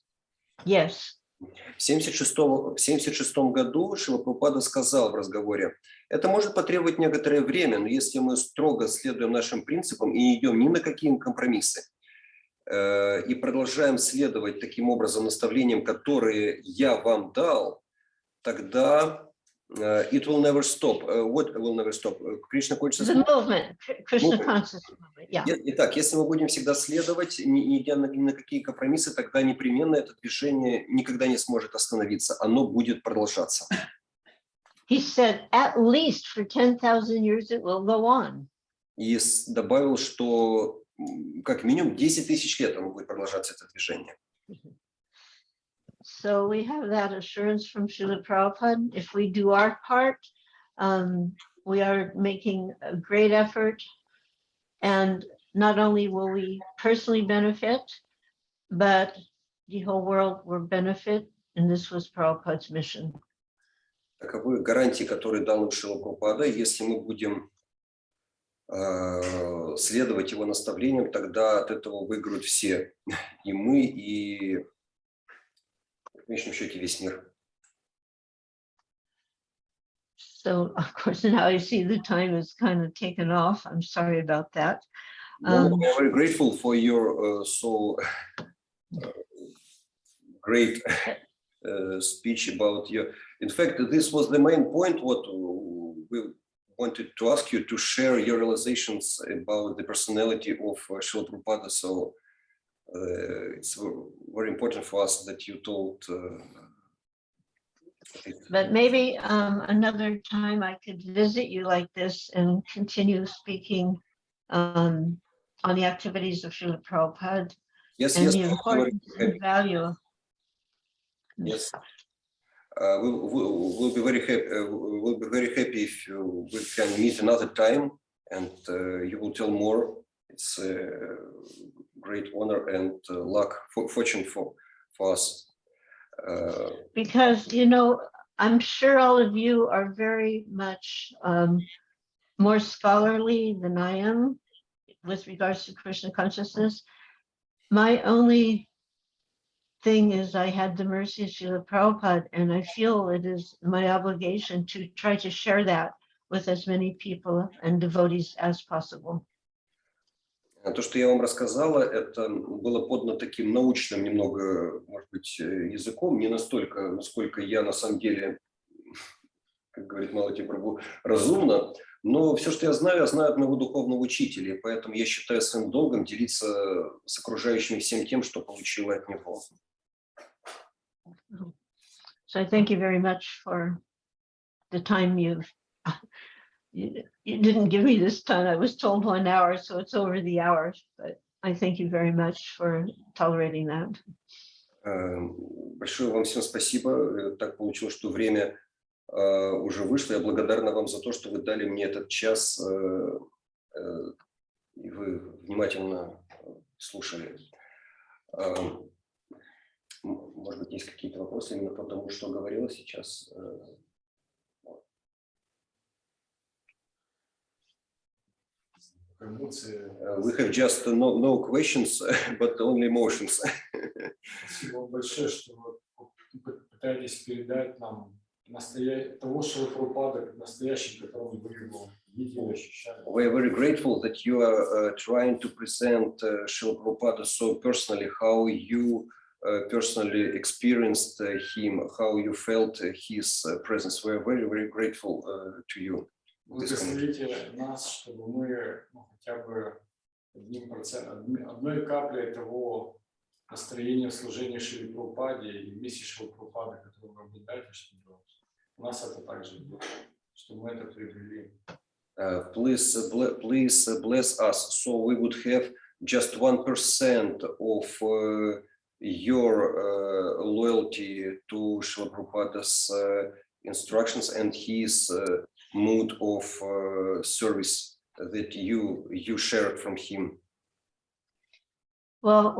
Yes.
В 1976 году Шрила Прабхупада сказал в разговоре: это может потребовать некоторое время, но если мы строго следуем нашим принципам и не идем ни на какие компромиссы, и продолжаем следовать таким образом наставлениям, которые я вам дал, тогда it will never stop. What will never stop? Krishna consciousness
The movement, Krishna consciousness movement, yeah.
Итак, если мы будем всегда следовать, не идя ни на какие компромиссы, тогда непременно это движение никогда не сможет остановиться. Оно будет продолжаться.
He said, at least for 10,000 years it will go on.
И добавил, что как минимум 10 тысяч лет оно будет продолжаться, это движение.
So we have that assurance from Srila Prabhupada. If we do our part, we are making a great effort. And not only will we personally benefit, but the whole world will benefit. And this was Prabhupada's mission.
Таковы гарантии, которые дал нам Шрила Прабхупада. Если мы будем следовать его наставлениям, тогда от этого выиграют все. И мы, и в конечном счете весь мир.
So, of course, now I see the time is kind of taken off. I'm sorry about that.
I'm very grateful for your so great speech about your. In fact, this was the main point. What we wanted to ask you to share your realizations about the personality of Srila Prabhupada. So it's very important for us that you told.
But maybe another time I could visit you like this and continue speaking on the activities of Srila Prabhupada and the importance and value.
Yes, we'll be very happy. We'll be very happy if we can meet another time and you will tell more. It's a great honor and luck, fortune for us.
Because, you know, I'm sure all of you are very much more scholarly than I am with regards to Krishna consciousness. My only thing is I had the mercy of Srila Prabhupada, and I feel it is my obligation to try to share that with as many people and devotees as possible.
То, что я вам рассказала, это было подано таким научным немного, может быть, языком, не настолько, насколько я на самом деле, как говорит Малати Прабху, разумно, но все, что я знаю от моего духовного учителя, поэтому я считаю своим долгом делиться с окружающими всем тем, что получила от него.
So I thank you very much for the time you didn't give me this time. I was told 1 hour, so it's over the hour, but I thank you very much for tolerating that.
Большое вам всем спасибо. Так получилось, что время уже вышло. Я благодарна вам за то, что вы дали мне этот час, и вы внимательно слушали. Может быть, есть какие-то вопросы именно по тому, что говорила сейчас? We have just no questions, but only emotions.
Спасибо большое, что вы пытаетесь передать нам того Шрилы Прабхупады, настоящий, которого вы его видели, ощущали.
We are very grateful that you are trying to present Srila Prabhupada so personally, how you personally experienced him, how you felt his presence. We are very, very grateful to you.
Благословите нас, чтобы мы хотя бы одной каплей того настроения служения Шриле Прабхупаде и вместе Шрилы Прабхупады, которого вы обладаете, чтобы у нас это также было, чтобы мы это приобрели.
Please bless us, so we would have just 1% of your loyalty to Srila Prabhupada's instructions and his mood of service that you shared from him?
Well,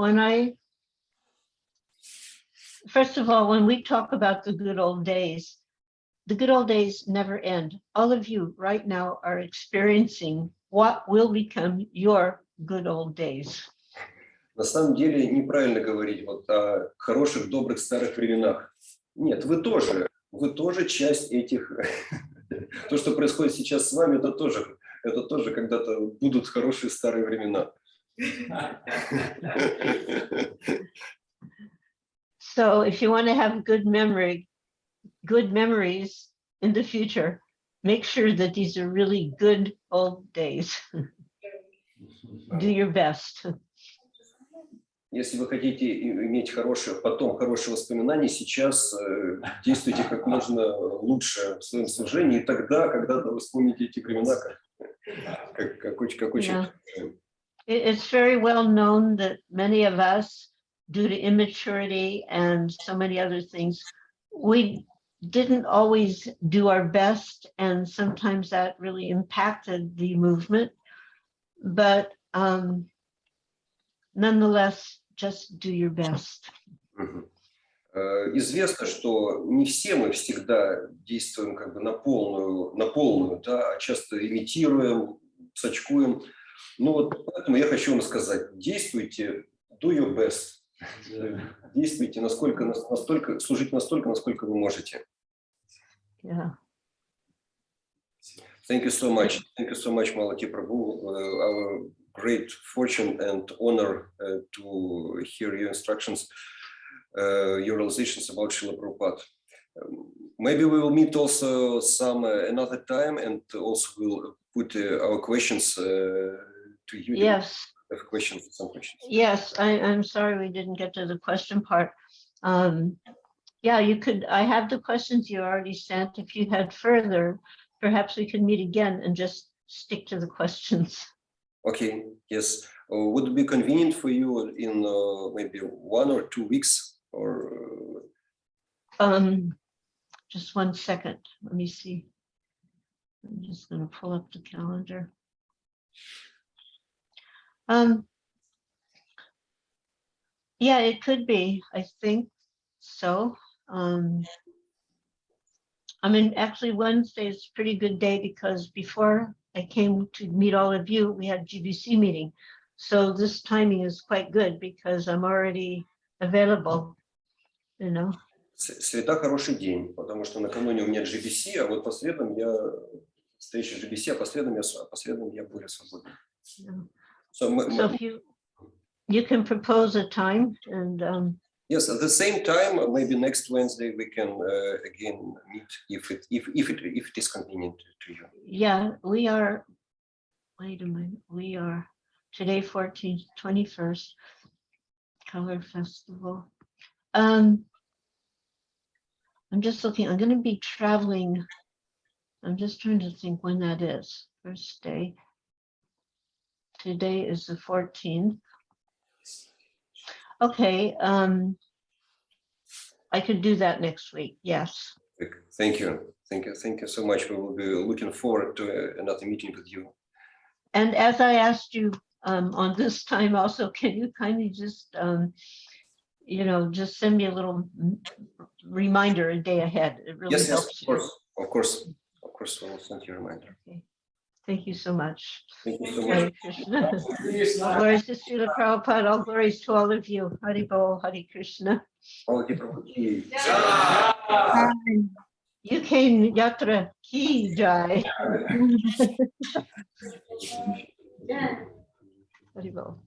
first of all, when we talk about the good old days never end. All of you right now are experiencing what will become your good old days.
На самом деле неправильно говорить вот о хороших, добрых, старых временах. Нет, вы тоже часть этих. То, что происходит сейчас с вами, это тоже когда-то будут хорошие старые времена.
So if you want to have good memories in the future, make sure that these are really good old days. Do your best.
Если вы хотите иметь хорошие воспоминания, сейчас действуйте как можно лучше в своем служении, и тогда, когда вы вспомните эти времена, как очень...
It's very well known that many of us, due to immaturity and so many other things, we didn't always do our best, and sometimes that really impacted the movement. But nonetheless, just do your best.
Известно, что не все мы всегда действуем как бы на полную, да, а часто имитируем, сачкуем. Ну вот поэтому я хочу вам сказать, действуйте, do your best. Действуйте служите настолько, насколько вы можете.
Yeah.
Thank you so much. Thank you so much, Malati Prabhu. Our great fortune and honor to hear your instructions, your realizations about Srila Prabhupada. Maybe we will meet also another time, and also we'll put our questions to you.
Yes.
Some questions.
Yes, I'm sorry we didn't get to the question part. Yeah, you could. I have the questions you already sent. If you had further, perhaps we could meet again and just stick to the questions.
Okay, yes. Would it be convenient for you in maybe 1 or 2 weeks? Or
just 1 second. Let me see. I'm just going to pull up the calendar. Yeah, it could be. I think so. I mean, actually, Wednesday is a pretty good day because before I came to meet all of you, we had GBC meeting. So this timing is quite good because I'm already available, you know.
Среда хороший день, потому что накануне у меня GBC, а вот по средам встреча GBC, а по средам я более свободен.
Yeah. So if you can propose a time and
yes, at the same time, maybe next Wednesday we can again meet if it is convenient to you.
Yeah, we are. Wait a minute. We are today 14th, 21st Color Festival. I'm just looking. I'm going to be traveling. I'm just trying to think when that is. First day. Today is the 14th. Okay. I could do that next week. Yes.
Thank you so much. We will be looking forward to another meeting with you.
And as I asked you on this time also, can you kindly just just send me a little reminder a day ahead? It really helps.
Yes, of course, we will send you a reminder.
Okay. Thank you so much.
Thank you so
Hare
much.
Krishna. Glories to Srila Prabhupada. All glories to all of you. Hari Bol, Hare Krishna. You came Yatra Ki Jai. Hari Bol.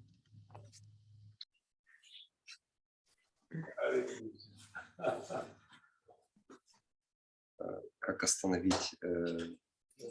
Как остановить